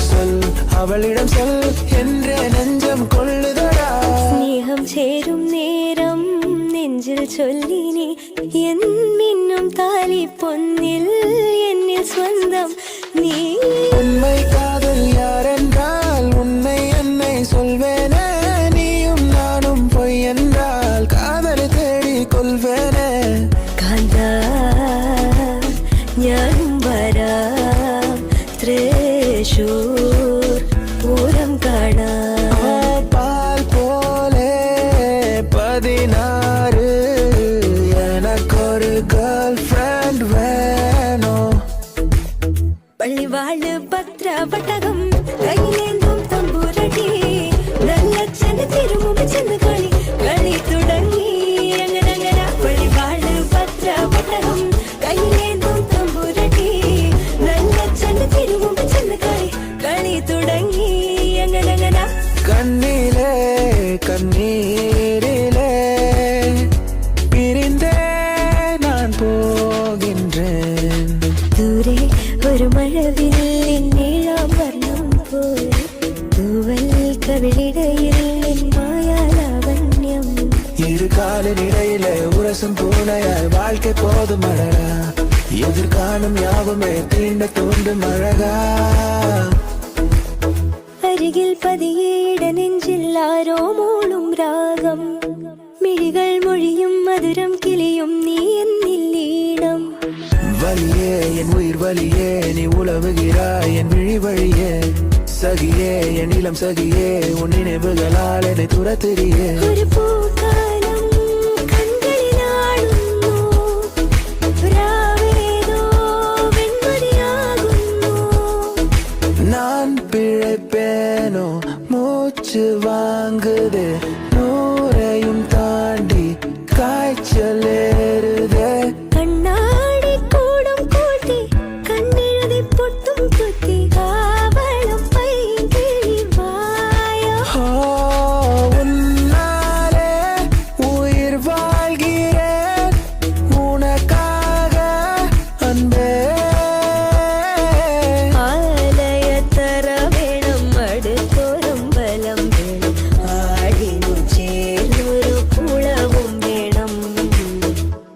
சொல் அவளிடம் செல் என்றே நெஞ்சம் கொள்ளுதடா. സ്നേഹം ചേരും നേരം നെഞ്ചിൽ ചൊല്ലിനി എന്നിന്നും താലി പൊന്നിൽ എന്നിൽ സ്വന്തം നീ. உண்மை காதல் யாரென்றால் உன்னை என்னை சொல்வேனே. நீயும் நானும் பொய் என்றால் காதலை தேடி கொள்வேனே. കാന്താ ഞാനും വരാം തൃശൂർ പൂരം കാണാം. பால் போலே 16 எனக்கொரு கேர்ள் ஃப்ரெண்ட் வேணும். പള്ളിവാള് ഭദ്രവട്ടകം കയ്യിലേന്തും തമ്പുരടി നല്ല ചെന്ന് തിരുമുമ്പ് ചെന്ന് കളി തുടങ്ങി. അങ്ങനെ പള്ളിവാള് ഭദ്രവട്ടകം കയ്യിലേന്തും തമ്പുരടി നല്ല ചെന്ന് തിരുമുമ്പ് ചെന്ന് കളി തുടങ്ങി. അങ്ങനെ கண்ணிலே போகின்றேன். தூரே ஒரு மழவில் நீளாம் வர்ணம் போல் தூவல் கவிழிடையில் என் மாயா லாவண்யம். இரு காலின் இடையில உரசும் பூனையாய் வாழ்க்கை போதும் அழகா. எதிர்காணும் யாவுமே தீண்ட தூண்டும் அழகா. அருகில் பதியேட நெஞ்சில் ஆரோ மூளும் ராகம். மிழிகள் மொழியும் மதுரம் கிளியும் நீ என்னில் ஈனம். வலியே என் உயிர் வலியே நீ உலவுகிறாய் என் விழி வழியே. சகியே என் இளம் சகியே உன் நினைவுகளால் என்னை துரத்துறியே. ஒரு பூக்காலம் கண்களில் ஆடுமோ, ராவேதோ வெண்மதியாகுமோ. நான் பிழைப்பேனோ மூச்சு வாங்குதே. நூறையும் தாண்டி காய்ச்சல் ஏறுதே. கண்ணாடி கூடம் கூட்டி கண்ணெழுதி பொட்டும் குத்தி காவலும் பைங்கிழி வாயோ. ஓ, உன்னாலே உயிர் வாழ்கிறேன் உனக்காக அன்பே. ஆலய தர வேணும் அடுத்தோறும் பலம் வேணும். ஆடினும் சேர்ந்தொரு குளவும் வேணும்.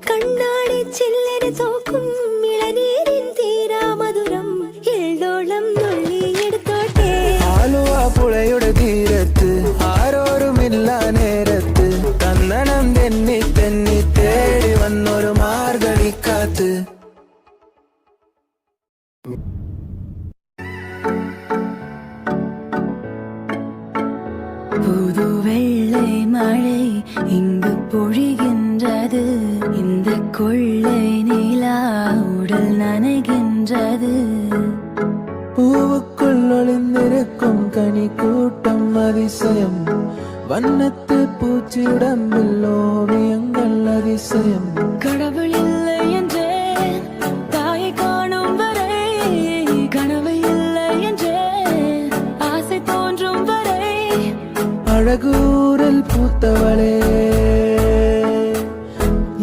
கண்ணாடி சில்லென தோக்கும் இளநீரின் தீரா மதுரம் எல்லோளம் நொள்ளி எடுத்தோட்டே. ആലുവ പുഴയുടെ തീരത്ത് ആരോരുമില്ല നേരത്ത് കന്നണം തെന്നി തെന്നി തേടി വന്നൊരു മാർഗഴിക്കാത്ത്. புது வெள்ளை மழை இங்கு பொழிகின்றது. இந்த கொள்ளை நிலா உடல் நனைகின்றது. பூவுக்குள் ஒளிந்திருக்கும் கனி கூட்டம் அதிசயம். வண்ணத்து பூச்சி உடம்பில் ஓவியங்கள் அதிசயம். கடவுள் இல்லை என்றேன் தாயை காணும் வரை. கனவு இல்லை என்றேன் ஆசை தோன்றும் வரை. அழகூரில் பூத்தவளே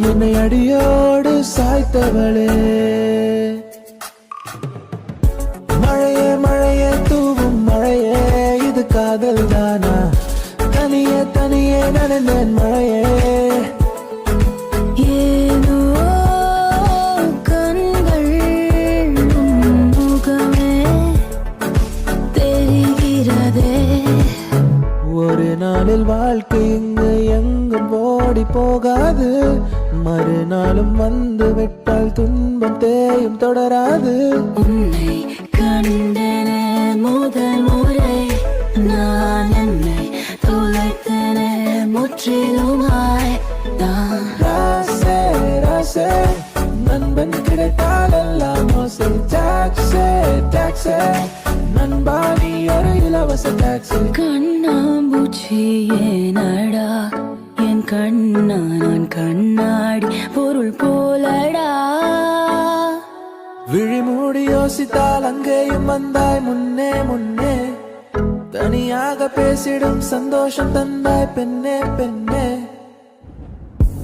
என்னை அடியோடு சாய்த்தவளே. மழையே மழையே தூவும் மழையே இது காதல் தானா. தனியே தனியே நனைந்தேன் மழையே. ஏனோ கண்கள் உன் முகமே தெரிகிறதே. ஒரு நாளில் வாழ்க்கை இங்கு எங்கும் ஓடி போகாது. மறுநாளும் வந்து விட்டால் துன்பம் தேயும் தொடராது. உன்னை கண்டன முதல் முறை நான் என்னை தொலைத்தன முற்றிலுமாய் தான். ராசே ராசே நண்பன் கிடைத்தால் எல்லாம் மோசை. டாக்ஸே டாக்ஸே நண்பா நீ ஒரு இலவச டாக்ஸி. கண்ணாம்பூச்சி ஏனடா என் கண்ணா நான் கண்ணாடி பொருள் போலடா. விழி மூடி யோசித்தால் அங்கேயும் வந்தாய் முன்னே முன்னே. தனியாக பேசிடும் சந்தோஷம் தந்தாய் பெண்ணே பெண்ணே.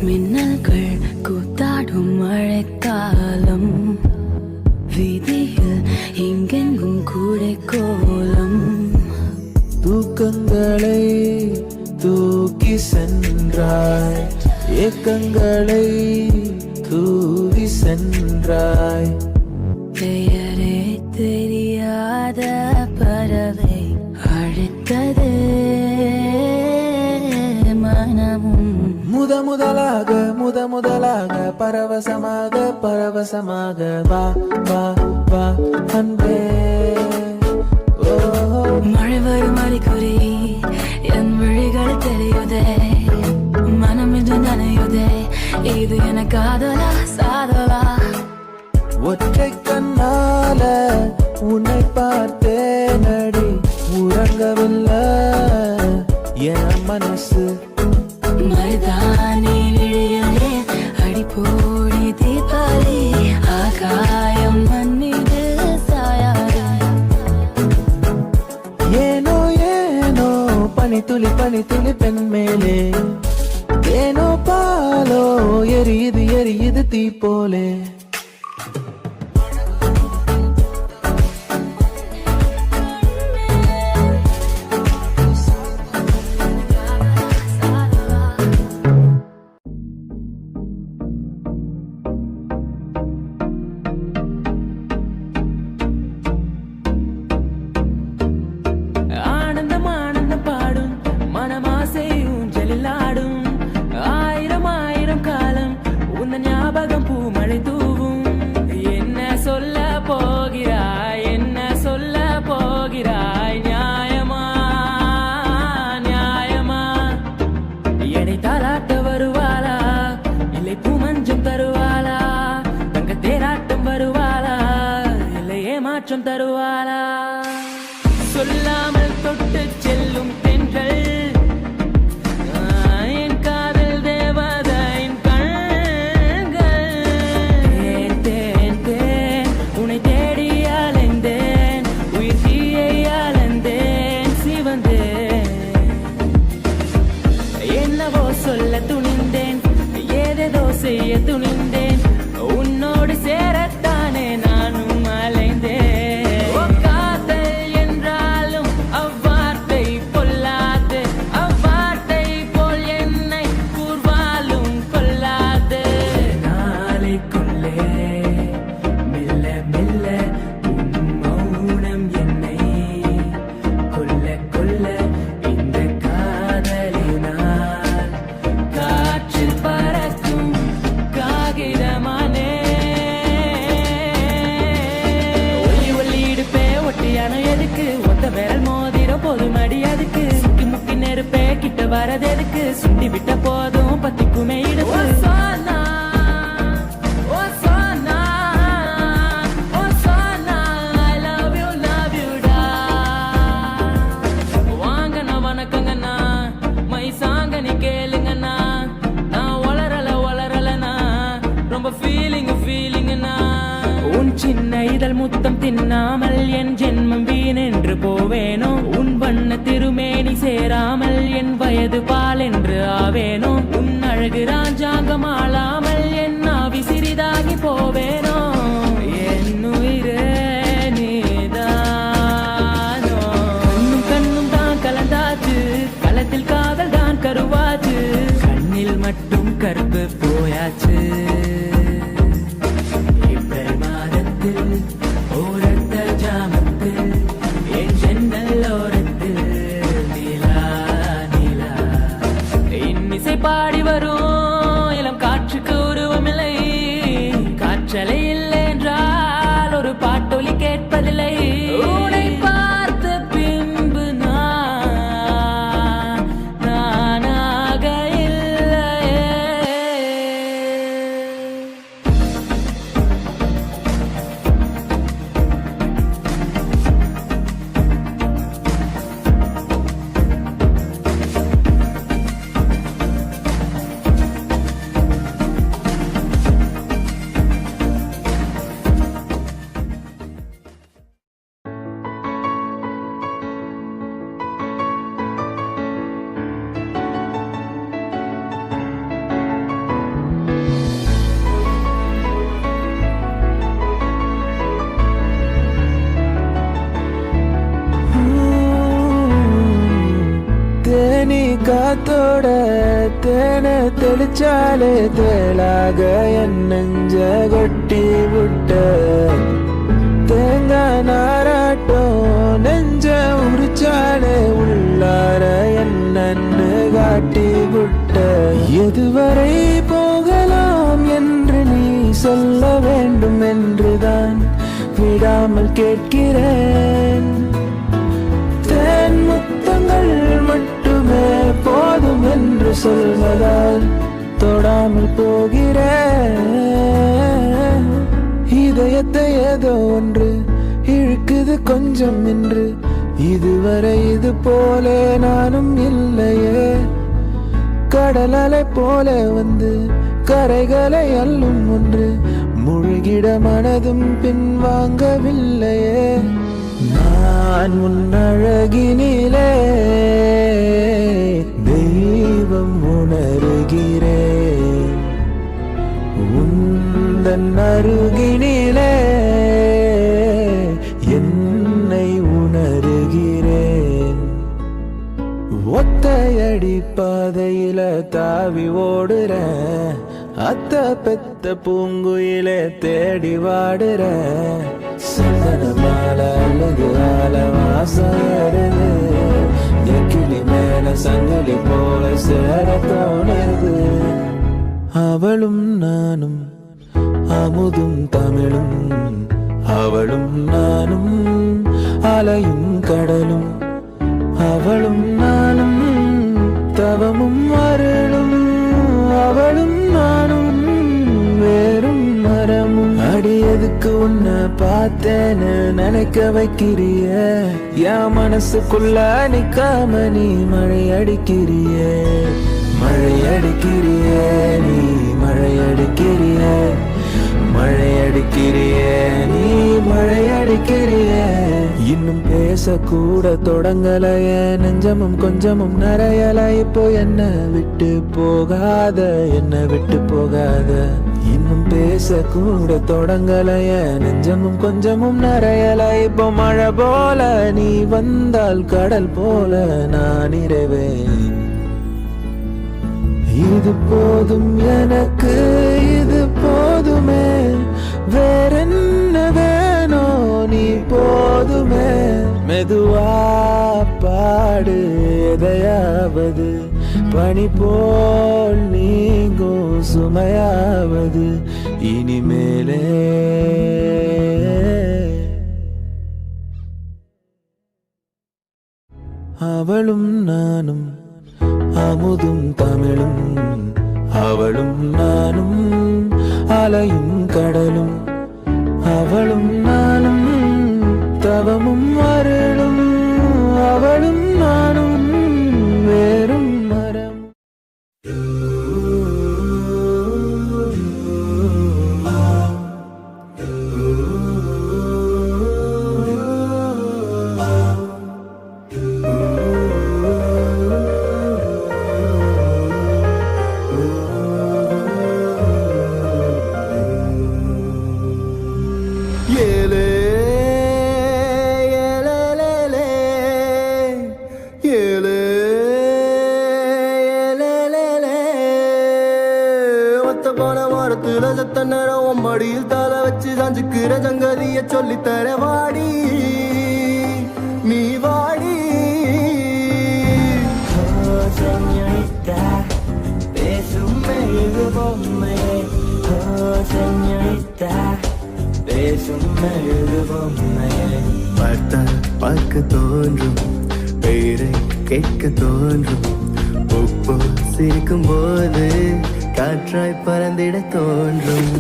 மின்னல்கள் கூத்தாடும் மழைக்காலம். வீதியில் எங்கெங்கும் கூடை கோலம். தூக்கங்களை தூக்கி சென்றாய். ஏக்கங்களை தூவி சென்றாய். பெயரே தெரியாத பறவை அழைத்தது மனமும். முதலாக பரவசமாக வா வா வா அன்பே. ஓ, மழை வரும் அறிகுறி என் விழிகள் தெரியுதே. மனம் இன்று நனையுதே. இது என காதலா சாதலா. ஒற்றை கண்ணால உன்னை பார்த்தேன் அடி. உறங்கவில்லை என் மனசு. மருதானி விழியிலே அடி போடி தீபாவளி. ஆகாயம் மண்மீது சாயாது. ஏனோ ஏனோ பனி துளி பெண் மேலே. ஏனோ பாலோ எரியுது எரியுது தீ போலே. ஆனந்தம் ஆனந்தம் பாடும் மனமாசை ஊஞ்சலில் ஆடும். ஆயிரம் ஆயிரம் காலம் உந்த ஞாபகம் பூமழை தூவும். என்ன சொல்ல போகிறாய், என்ன சொல்ல போகிறாய், நியாயமா நியாயமா? எடை தாளாட்ட வருவாளா, இல்லை பூமஞ்சம் தருவாளா? தங்க தேராட்டம் வருவாளா, இல்லை ஏமாற்றம் தருவாளா? சொல்லாமல் தொட்டு செல்லும் தென்றல், என் காதல் தேவதையின் கண்கள். தேன் தேன் தேன் உன்னை தேடி அலைந்தேன், உயிர் தீயை அலைந்தேன், சிவந்தேன். என்னவோ சொல்ல துணிந்தேன், ஏதேதோ செய்ய துணிந்தேன், உன்னோடு சேரத்தானே நானும் அலைந்தேன். வரதெதுக்கு சுண்டி விட்ட போதும் பத்திக்குமே இடுப்பு. வாங்கண்ணா வணக்கங்கண்ணா, மை சாங்கனி கேளுங்கண்ணா. நான் வளரலண்ணா, ரொம்ப ஃபீலிங்குண்ணா. உன் சின்ன இதழ் முத்தம் தின்னாமல் என் ஜென்மம் வீணென்று போவேனோ? உன் வண்ண திருமேனி சேராமல் என் வயது பால் என்று ஆவேனோ? உன் அழகு ராஜாங்கம் ஆளாமல் என் ஆவி சிறிதாகி போவேனோ? என் உயிரே நீதானோ? கண்ணும் கண்ணும் தான் கலந்தாச்சு, களத்தில் காதல் தான் கருவாச்சு, கண்ணில் மட்டும் கருப்பு போயாச்சு. ஏப்ரல் மாதத்தில் ஓரத்த ஜாமத்தில் என் ஜன்னல் ஓரத்தில் நிலா நிலா இன்னிசை பாடி வரும் இளம் காற்றுக்கு உருவமில்லை. காற்றலை இல்லை என்றால் ஒரு பாட்டொலி கேட்பதில்லை. உன்னை பார்த்த பின்பு நானாக இல்லையே. தேனி காத்தோட தேனை தெளிச்சாலே தேளாக என் நெஞ்ச கொட்டி விட்ட. தேங்காய் நாராட்டம் நெஞ்ச உரிச்சாலே உள்ளார என்னன்னு காட்டி விட்ட. எதுவரை போகலாம் என்று நீ சொல்ல வேண்டும் என்றுதான் விடாமல் கேட்கிறேன். தேன் முத்தங்கள் மட்டுமே போதும் என்று சொல்வதால் தொடாமல் போகிறேன். இதயத்தை ஏதோ ஒன்று இழுக்குது கொஞ்சம் என்று. இதுவரை இது போல நானும் இல்லையே. கடல் அலை போல வந்து கரைகளை அள்ளும் ஒன்று. முழுகிட மனதும் பின்வாங்கவில்லையே. நான் உன் அழகினிலே தெய்வம் உணர்கிறேன். உந்தன் அருகினிலே என்னை உணர்கிறேன். ஒத்தையடி பாதையில தாவி ஓடுறேன், அத்த பெத்த பூங்குயிலே தேடி வாடுறேன். சந்தன மாலை அல்லது ஆல வாசம் என் கிளி மேல சங்கிலி போல சேர தோணுது. அவளும் நானும் அமுதும் தமிழும், அவளும் நானும் அலையும் கடலும், அவளும் நானும் தவமும் அருளும், அவளும் நானும் வேறும் மரமும். அடியதுக்கு உன்னை பார்த்தேன்னு நினைக்க வைக்கிறிய, என் மனசுக்குள்ள நிக்காம நீ மழை அடிக்கிறிய, மழை அடிக்கிறிய, நீ மழை அடிக்கிறிய, மழை அடிக்கிறிய, நீ மழை அடிக்கிறிய. இன்னும் பேசக்கூட தொடங்கலைய, நெஞ்சமும் கொஞ்சமும் நிறையல. இப்போ என்ன விட்டு போகாத, என்ன விட்டு போகாத. இன்னும் பேசக்கூட தொடங்கலைய, நெஞ்சமும் கொஞ்சமும் நிறையல. இப்போ மழை போல நீ வந்தால் கடல் போல நான் நிறைவேன். இது போதும் எனக்கு, இது போதுமே, வேறென்ன வேணோ நீ போதுமே. மெதுவா பாடு எதையாவது, பனி போல் நீங்கும் சுமையாவது இனிமேலே. அவளும் நானும் அமுதும் தமிழும், அவளும் நானும் அலையும் கடலும், அவளும் நானும் தவமும் அருளும், அவளும் நானும் வேறும் மரம். மடியில் தலை வச்சு சாஞ்சுக்கிற சங்கதிய சொல்லித்தர வாடி, நீ வாடி. செஞ்சரித்தா பேசும் மெழுகு பொம்மை, செஞ்சரித்தா பேசும் மெழுகு பொம்மை. பார்த்தால் பார்க்க தோன்றும், பெயரை கேட்க தோன்றும், உப்பு சிரிக்கும் போது காற்றாய் பறந்திட தோன்றும்.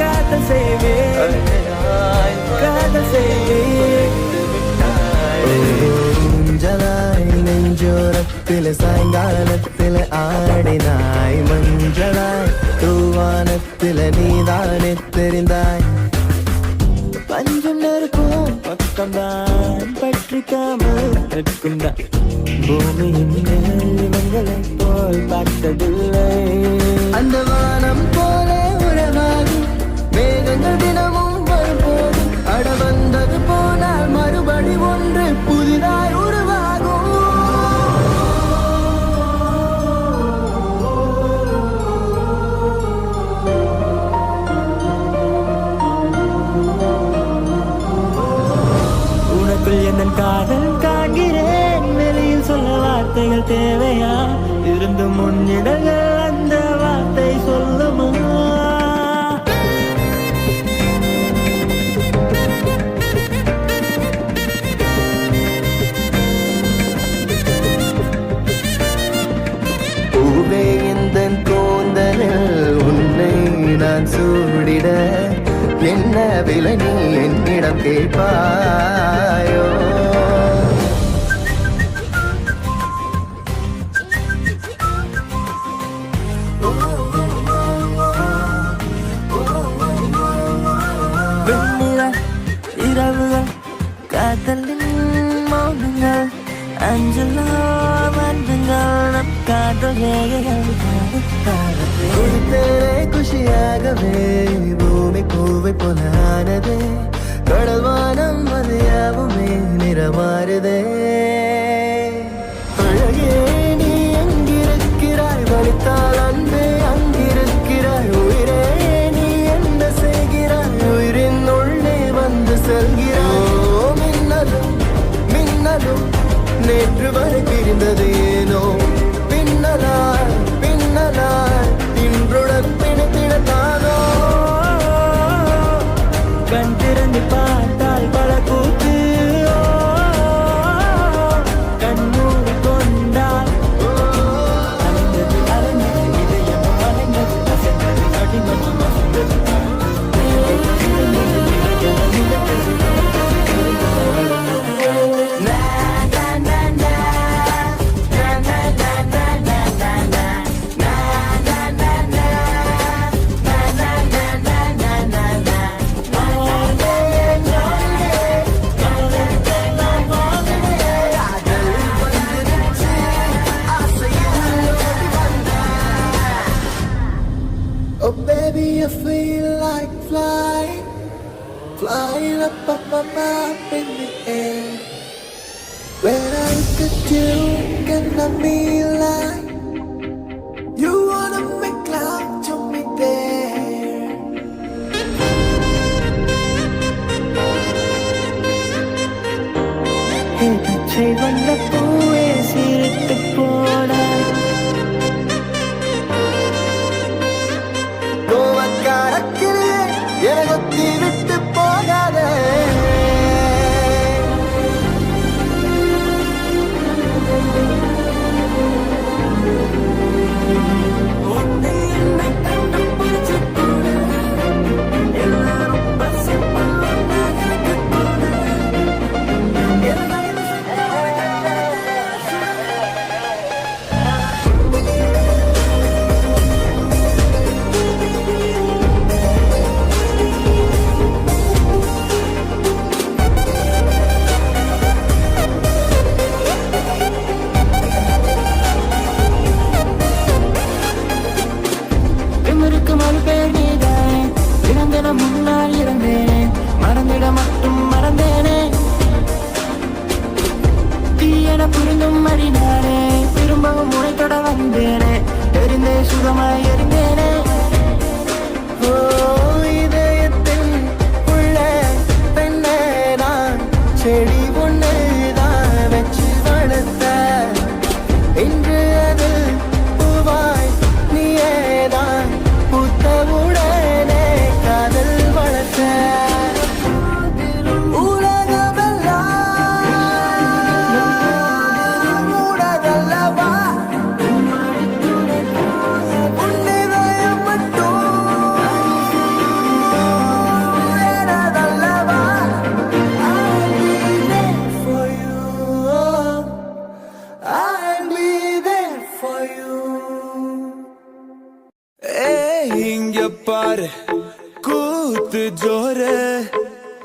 காதல் செய்வேன், காதல் செய்வேன். ஜலாய் நெஞ்சோரத்தில் சாயங்காலத்தில் ஆடினாய், மஞ்சளாய் தூவானத்தில் நீதானே தெரிந்தாய். பஞ்சம் நெருக்கும் பக்கம்தான் பற்றிக்காமல் நிற்கும்தான், பூமியின் மேலே போல் பார்த்ததில்லை. அந்த வானம் போல உறவாகும் மேகங்கள் தினமும் வரும்போது, அட வந்தது போனால் மறுபடி ஒன்று புதிதாய் உருவாகும். உனக்குள் என் காதல் காண்கிறேன், வெளியில் சொல்ல வார்த்தைகள் தேவையா, இருந்து முன்னிடங்கள் அந்த வார்த்தை சொல்லுமா. பூவே இந்த கூந்தலில் உன்னை நான் சூடிட, என்ன விலை நீ என்னிடம் கேட்பாயோ. இரவுகள் காதலின் மௌனங்கள், அஞ்சலோ வந்துங்கள் நம் காதல் கொடுத்தேனே குஷியாகவே பூமி பூவை போலானதே கடல் வானம் அது யாவுமே நிறமாறுதே அழகே நீ எங்கிருக்கிறாய் வலித்தால் அன்பே அங்கிருக்கிறாய் உயிரே நீ என்ன செய்கிறாய் உயிரின் உள்ளே வந்து செல்கிறாய் ஓ மின்னலும் மின்னலும் நேற்று வரை பிரிந்தது ஏனோ பின்னலாய் பின்னலாய் இன்றுடன் பிணைத்திடத்தானோ கண் திறந்து பார்த்தால் பல கூத்து கண்ணூர் கொண்டால் அலைந்தது அலைந்தது இதயம் அலைந்தது அசைந்தது கடினது மசுந்தது Oh baby, I feel like flying, flying up, up, up, up in the air. When I look at you, can I be like you wanna make love to me there? பச்சை வண்ண பூவே சிரித்து போட கோவக்காரக்கிலே எனகொத்தி விட்டு போகாதே திமிருக்கு மறுபேர் நீதானே தினம் தினம் முன்னால் இருந்தேனே மறந்திட மட்டும் மறந்தேனே தீயென புரிந்தும் அறிந்தானே திரும்பவும் முனைத்தொட வந்தேனே தெரிந்தே சுகமாய் எறிந்தேனே ஓ இதயத்தில் உள்ள பெண்ணே நான் செடி ஒன்று தான் வச்சு வளர்த்த இன்று அது பூவாய் நீயேதான் புத்தவுடனே காதல் வளர்த்த உலகமெல்லாம் உனதல்லவா உன் இதயம் மட்டும் எனதல்லவா I'll be there for you இங்க பாரு கூத்து ஜோரு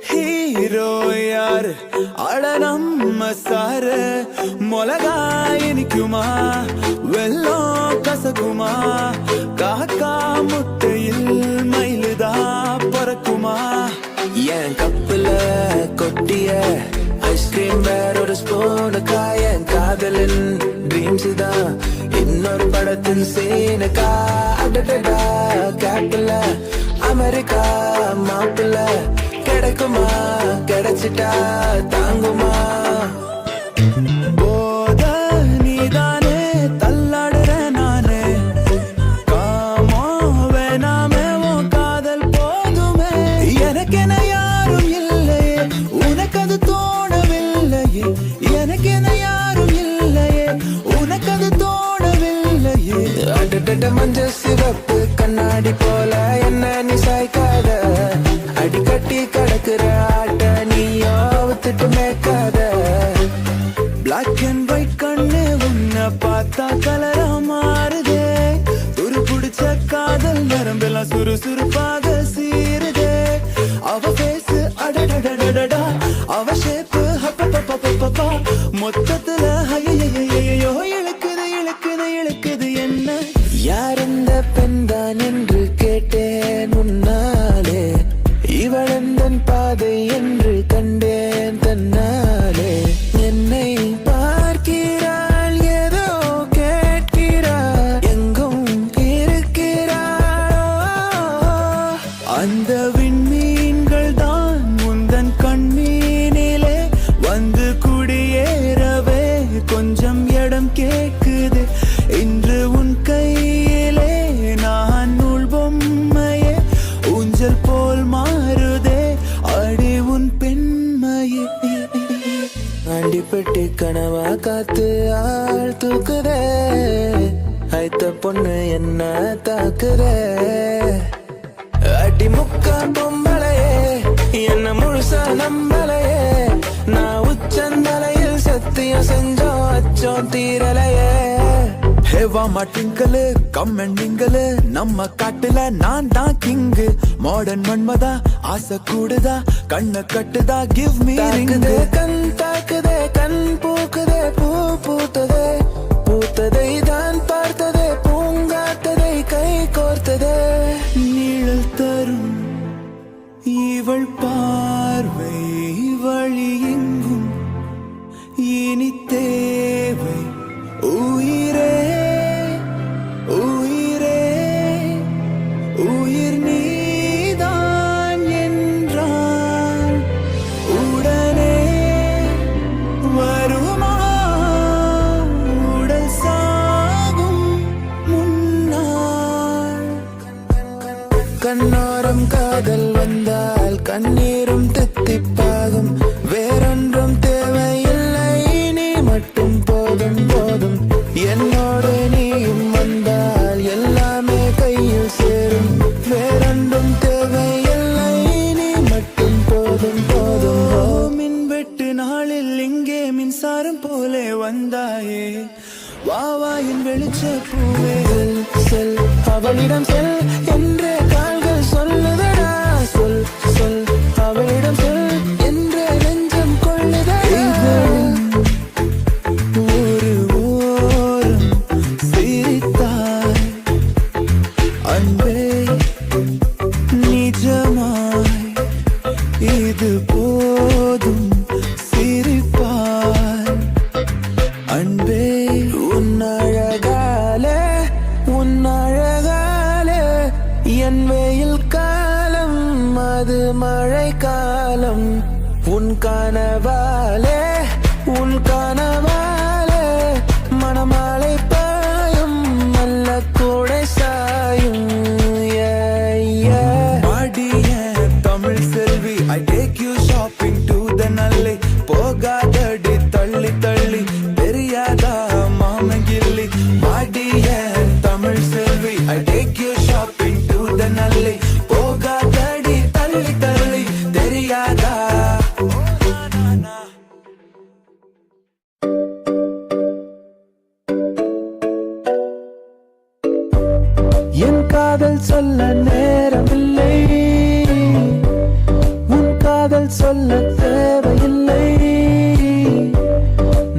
ஹீரோ யாரு அட நம்ம சாரு மொளகா இனிக்குமா வெள்ளம் கசக்குமா காக்கா முட்டையில் மயிலுதா பறக்குமா என் கப்புல கொட்டிய ஐஸ்கிரீம் வேற ஒரு ஸ்பூனுக்கா என் காதலின் ட்ரீம்ஸ் தான் இன்னொரு படத்தின் சீனுக்கா அடடடா கேப்பில் அமெரிக்கா மாப்பிள்ள கிடைக்குமா கிடைச்சிட்டா தாங்குமா போத நீதானே தள்ளாடுற நானே காமோ வேணாமே உன் காதல் போதுமே எனக்கென யாரும் இல்லையே உனக்கது தோணவில்லையே எனக்கென யாரும் இல்லையே உனக்கது தோணவில்லையே அடடட மஞ்ச சிவப்பு கண்ணாடி போல என்ன நீ சாய்க்காத அடிக்கட்டி கிடக்குற ஆட்ட நீயோ வித்துட்டு மேய்க்காத பிளாக் அண்ட் ஒயிட் கண்ணு உன்னை பார்த்தா கலரா மாறுதே துரு பிடிச்ச காதல் நரம்பெல்லாம் சுறுசுறுப்பாக சீருதே அவ பேசு அடடடடடா அவ ஷேப்பு ஹப்பப்பப்பப்பப்பா மொத்தத்துல ஐயோ இழுக்குது இழுக்குது இழுக்குது காத்து ஆள் தூக்குதே ஐத்த பொண்ணு என்ன தாக்குதே அடி முக்கா பொம்பளையே என்ன முழுசா நம்பலையே நான் உச்சந்தலையில் சத்தியம் செஞ்சோம் அச்சோம் தீரலையே ஹேவா மாட்டிங்கலு கம்மெண்டிங்கலு நம்ம காட்டுல நான் தான் கிங்கு மாடர்ன் மன்மதா ஆசை கூடுதா கண்ண கட்டுதா கிவ் மீ ரிங்கு கண் தாக்குதே கண் பூக்குதே பூ பூத்ததே பூத்ததை தான் பார்த்ததே பூங்காத்ததை கை கோர்த்ததே நிழல் தரும் இவள் பார்வை வழி எங்கும் இனி தேவை உயிரே உயிரே உயிர் நீதான் என்றால் உடனே வருமா உடல் சாகும் முன்னால் கண்ணோரம் காதல் வந்தால் கண்ணீரும் தித்திப்பாகும் வேறொன்றும் தேவையில்லை நீ மட்டும் போதும் போதும் என்னோடு நீயும் வந்தால் எல்லாமே கையில் சேரும் வேறொன்றும் தேவையில்லை நீ மட்டும் போதும் போதும் மின்வெட்டு நாளில் இங்கே மின்சாரம் போலே வந்தாயே வாவாயின் வெளிச்ச பூவே செல் செல் அவளிடம் செல் என்றே கால்கள் சொல்லுதடா சொல் சொல் அவளிடம் சொல் என்றே நெஞ்சம் கொள்ளுதடா ஒரு ஓரம் சிரித்தாய் அன்பே நிஜமாய் இது போதும் சிரிப்பாய் அன்பே உன்னழகாலே உன்னழகாலே என் வெயில் காலம் அது மழை காலம் உன் கனவாலே உன் கனவாலே மணமாலை பாயும் நல்ல கூடை சாயும் பாடிய Tamil Selvi I take you shopping to the நல்லை போகாதடி தள்ளி தள்ளி தெரியாதா மாமகில்லி பாடிய Tamil Selvi I take you shopping to the நல்லை போகாதடி தள்ளி தள்ளி தெரியாதா என் காதல் சொல்ல நேரமில்லை உன் காதல் சொல்ல தேவையில்லை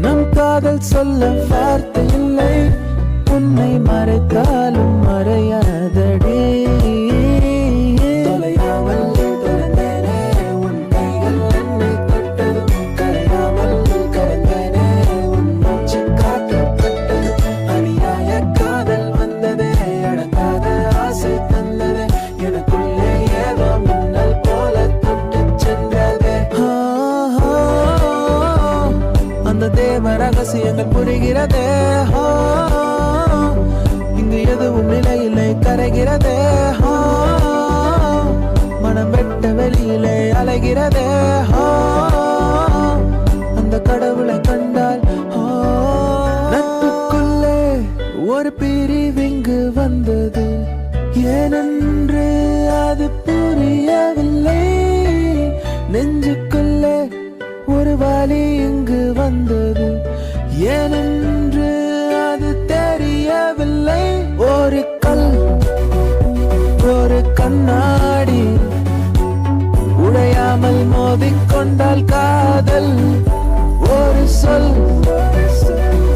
நம் காதல் சொல்ல வார்த்தை இல்லை உன்னை மறைத்தாலும் மறையாதடி தொலையாமல் தொலைந்தேனே உன் கைகள் என்னை தொட்டதும் கரையாமல் கரைந்தேனே உன் மூச்சு காட்டப்பட்டது அநியாய காதல் வந்ததே அடங்காத ஆசை தந்ததே எனக்குள்ளே ஏதோ மின்னல் போல தொட்டு சென்றதே அந்த தேவ ரகசியங்கள் புரிகிறதே இங்கு எதுவும் நிலையிலே கரைகிறதே மனம் வெட்ட வெளியிலே அலைகிறதே அந்த கடவுளை கண்டால் நட்புக்குள்ளே ஒரு பிரிவிங்கு வந்தது ஏனென்று அது புரியவில்லை நெஞ்சுக்குள்ளே ஒரு வலி இங்கு வந்தது ஏனென்று அது தெரியவில்லை ஒரு கல் ஒரு கண்ணாடி உடையாமல் மோதிக்கொண்டால் காதல் ஒரு சொல்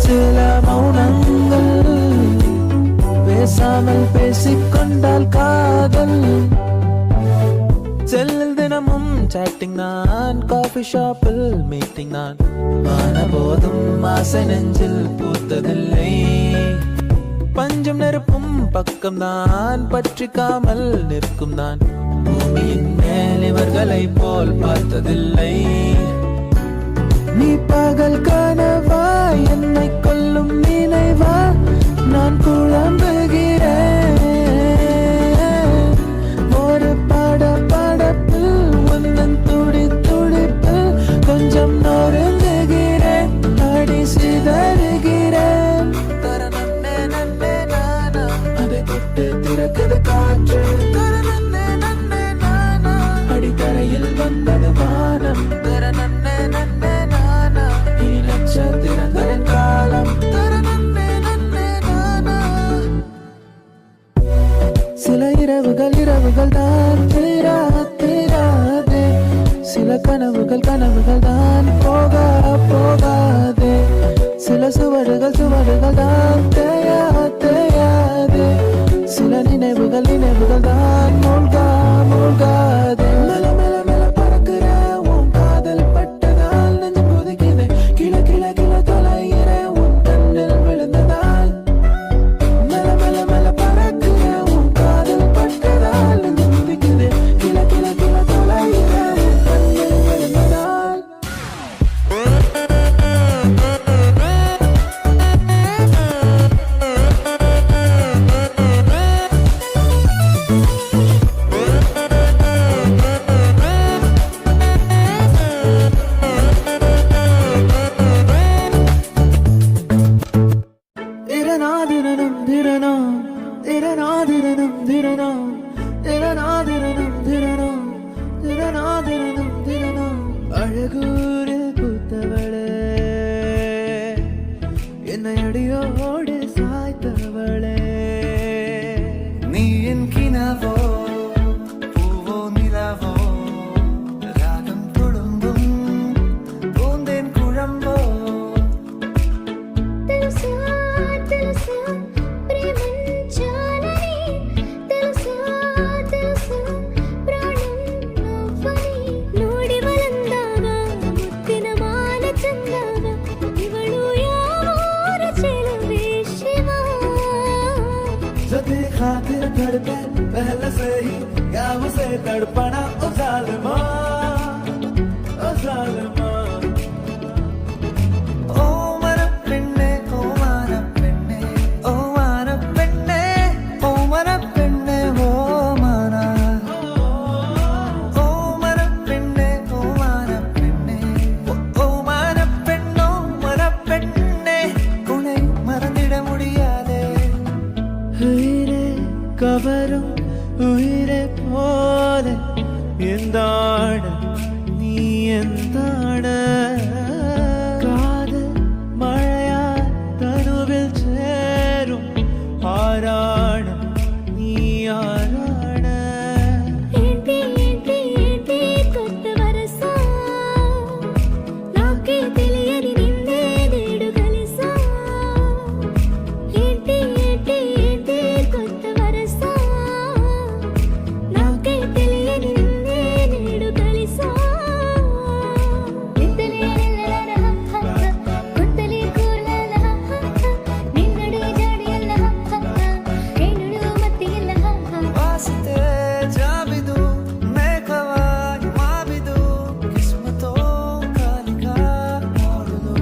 சில மௌனங்கள் பேசாமல் பேசிக்கொண்டால் காதல் செல்லில் தினமும் சாட்டிங் நான் காஃபி ஷாப்பில் மீட்டிங் நான் ஆன போதும் ஆசை நெஞ்சில் பூத்ததில்லை பஞ்சம் நெருப்பும் பக்கம் தான் பற்றிக்காமல் நிற்கும் நான் பூமியின் மேல் இவர்களை போல் பார்த்ததில்லை நீ பகல் கனவா என்னை கொல்லும் நினைவா நான் குழம்புகிறேன் ஒரு படப்பில் உன்னன் துடி துடிப்பில் கொஞ்சம் நொறுங்குகிறேன் அடி சித பிறக்குது காற்று தரநன்னே நன்னே நானா அடித்தரையில் வந்தது வானம் தரநன்னே நன்னே நானா இனி நட்சத்திரங்களின் காலம் தரநன்னே நன்னே நானா சில இரவுகள் இரவுகள் தான் தீராதே சில கனவுகள் கனவுகள் தான் போகாதே சில சுவடுகள் சுவடுகள் தான் தேயாதே சில நினைவுகள் நினைவுகள் தான் மூழ்காதே மெல்ல மெல்ல மெல்ல பறக்கிற உன் காதல் பட்டதால் நெஞ்சு கொதிக்குது கிள கிள கிள தொலைகிற உன் கண்ணில் விழுந்ததால் மெல்ல மெல்ல மெல்ல பறக்கிற உன் காதல் பட்டதால் நெஞ்சு கொதிக்குது கிள கிள கிள தொலைகிற உன் கண்ணில் விழுந்ததால் திரநாதிரனம் திரனாம் திரநாதிரனம் திரனாம் திரநாதிரனம் திரனாம் திரநாதிரனம் திரனாம் அழகூரில் பூத்தவளே என்னை அடியோடு சாய்த்தவளே நீ என் கினாவோ பூவோ நிலாவோ ராகம் துளும்பும் பூந்தேன் குழம்போ తెలుసా తెలుసా ప్రేమించాలని తెలుసా తెలుసా ప్రాణం నువ్వని ನೋಡಿ వలందాಗ ಮುತ್ತಿನ ಮಾಲ ಚಂದಾಗ ಇವಳು ಯಾವೂರ ಚೆಲುವೆ ಶಿವ जो देखा तेरा धड़कन पहले से ही क्या उसे तड़पना ओ जालिमा ओ जालिमा ഓ മരപ്പെണ്ണേ ഓ മാനപ്പെണ്ണേ ഓ മാനപ്പെണ്ണേ ഓ മരപ്പെണ്ണേ ഓ മാന ഓ മരപ്പെണ്ണേ ഓ മാനപ്പെണ്ണേ ഓ മാനപ്പെണ്ണോ മരപ്പെണ്ണേ ഉണை மறந்திட முடியாதே உயிரே கவரும் உயிரை போல எந்தாட நீ எந்தாட காதல் மழையால் தனுவில் சேரும் ஆராடம் நீ ஆராட ఏంటి ఏంటి ఏంటి కొత్త వరసా నాకే తెలియని నిన్నే నేడు కలిసా ఏంటి ఏంటి ఏంటి కొత్త వరసా నాకే తెలియని నిన్నే నేడు కలిసా నిత్తలే లలల కొత్తలే కూర్లల నిన్నడే జాడియల్ల ఏనుడు మత్తియల్ల ವಾಸಿತೆ ಜಾಬಿದು ಮೇಘವಾಗಿ ಮಾಬಿದು ಕಿಸ್ಮತೋ ಕಾಲಿಕ ನೋಡುದು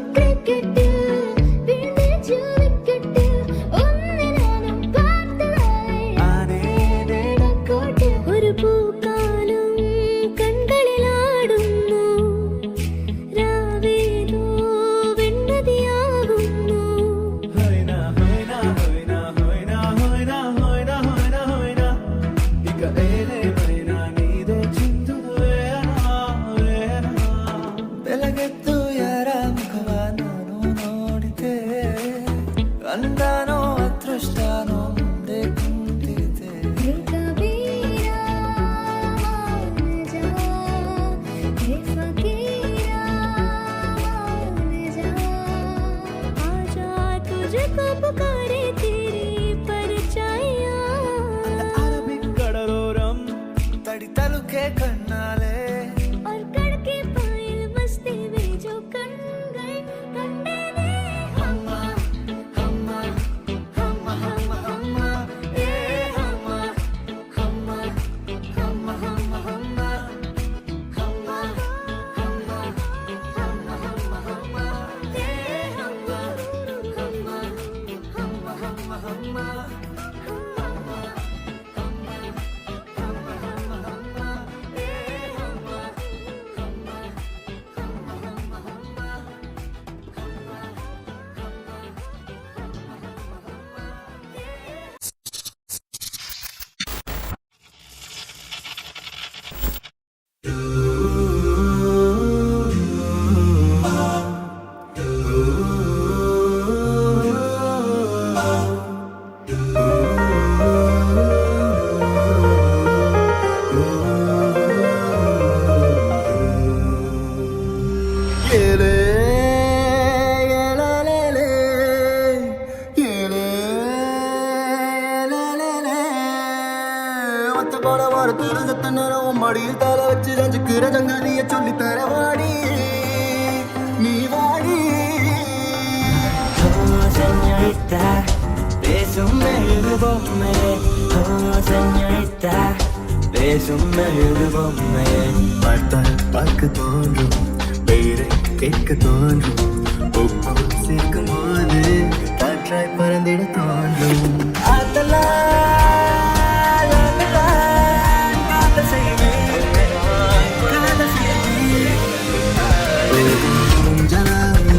ക്രിക്കറ്റിൽ വീഴ്ച വിക്കറ്റിൽ ഒന്നിനാനും പാർത്തതായി നടക്കോട്ടിൽ ഒരു പൂക്കാലം കൺകളിലാടുന്നു രാവേതോ വെണ്ണതിയാകുന്നു ഹൊയ്നാ ഹൊയ്നാ ഹൊയ്നാ ഹൊയ്നാ ഹൊയ്നാ ഹൊയ്നാ ഹൊയ്നാ ഹൊയ്നാ ഇക ഏലേ ഹൊയ്നാ നീദേ చింతును వేనా వేనా ಬೆಳಗೆದ್ದು ಯಾರ ಮುಖವ ನಾನು ನೋಡಿದೆ ಅಂದಾನೋ ಅದೃಷ್ಟನೋ ಮುಂದೆ ಕುಂತಿದೆ कबीरा मान जा हे फकीरा मान जा आजा तुझको पुकारे तेरी परछाइयाँ அரபிக் கடலோரம் ತಡಿ ತಲುಕೆ ಕಣ್ಣಾಲೆ और कड़के पायल मस्ती में जो कंगन कंडे ने हम्मा हम्मा हम्मा हम्मा हम्मा ए हम्मा हम्मा हम्मा हम्मा हम्मा हम्मा हम्मा हम्मा हम्मा हम्मा ए हम्मा हम्मा हम्मा हम्मा போல வாரத்துல சத்த நேரம் மடியில் தலை வச்சு ரஞ்சுக்கிற ஜங்காதிய சொல்லி தர வாடி நீ வாடி. Señorita, bésame el bombe. Oh, señorita, bésame el bombe. பார்த்தால் பார்க்க தோன்றும், பெயரை கேட்க தோன்றும், உப்பு சேர்க்கும் போது காற்றாய் பறந்திட தோன்றும்.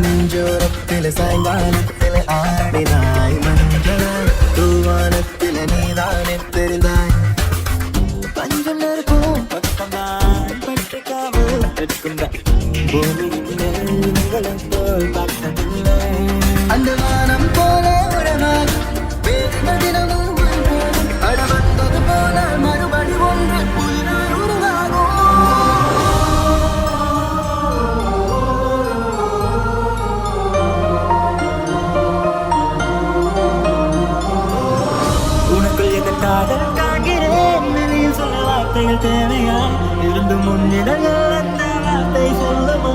நெஞ்சோரத்தில் சாய்வானத்தில் ஆடினாய், மஞ்சளாய் தூவானத்தில் நீதானே தெரிந்தாய். பஞ்சம் நெருக்கும் பக்கமாய் பற்றிக்காமல் பெற்றுக்கொண்டாய். பூமியின் மேல் உங்களைப் போல் பார்த்ததில்லை. அந்த வானம் போல உறவாய் வேறு தினமும் அட வந்தது போல மறுபடி ஒன்று உயிராய் உருவாகும். உனக்குள் எந்த காதல் காண்கிறேன், வெளியில் சொல்ல வார்த்தைகள் தேவையா? இருந்து முன்னிடங்கள் அந்த வார்த்தை சொல்லுமா?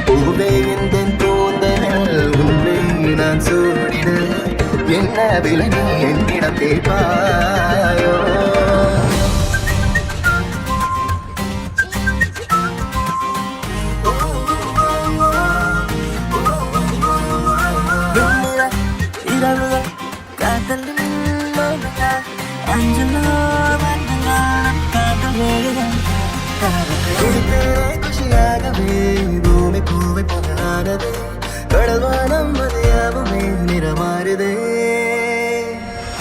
பூவே எந்தன் தோந்தனல் உன்னை நான் சூடிட என்ன விலை நீ என்னிடம் கேட்பாயோ? இரவுகள் காதலின் மோகங்கள், அஞ்சலோ வந்தனால் காதல் வேறுதான். குஷியாகவே பூமி பூவை போகானது, கடல் வானம் மதியாவுமே நிறமாறுதே.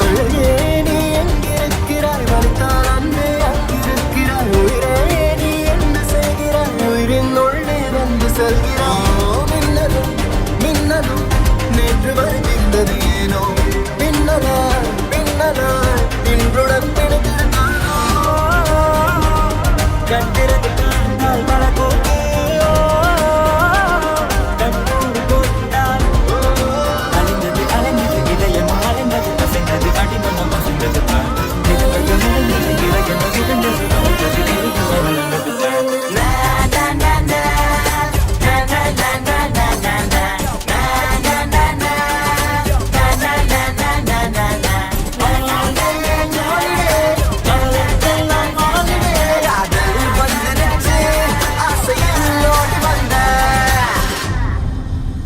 உலகே நீ எங்கிருக்கிறாய், வந்தால் அன்பே அங்கிருக்கிறாய். உயிரே நீ என்ன செய்கிறாய், உயிரின் உள்ளே வந்து செல்கிறாய். மின்னலும் மின்னலும் நேற்று வருகின்றது ஏனோ, பின்னலாய் பின்னலாய் இன்றுடன் பிடித்திருந்தானோ. கட்டிரது காணால் பல கோட்டையோ, கண்ணோடு போட்டால் அலைந்தது அலைந்தது இதயம் அலைந்தது பசைந்தது அடிமனம் பசைந்தது தான். நிலவர்கள் நிறைந்தது இறையன இருந்தது அவர்களது நெருங்கி வளர்ந்தது தான்.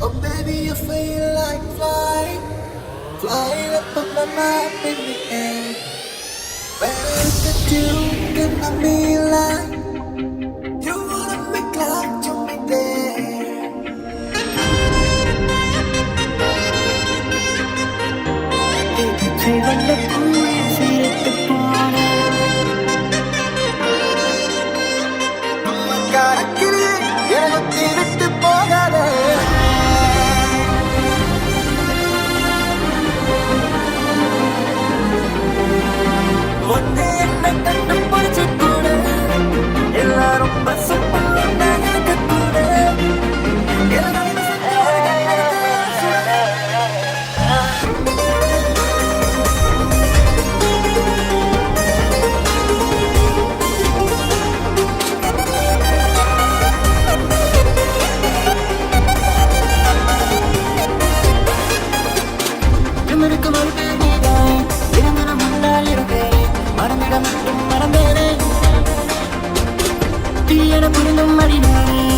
Oh baby, you feel like flying, flying up on my map in the air. When I look at you, can I be like, you wanna make love to me there. சிவந்த பூவில் சிரித்து போன காரக்கிளி எனக்கு விட்டு போகாதே. ஒன்று என்ன கண்டு பிடிச்சு கூட எல்லாரும் பசுப்பா எனக்கு கூட இருக்கு மறுபே நீதான் இருந்தன முன்னால் இருந்தேன், மறந்திட மட்டும் மறந்தேனே. தீயன புரிந்தும் அடினேன்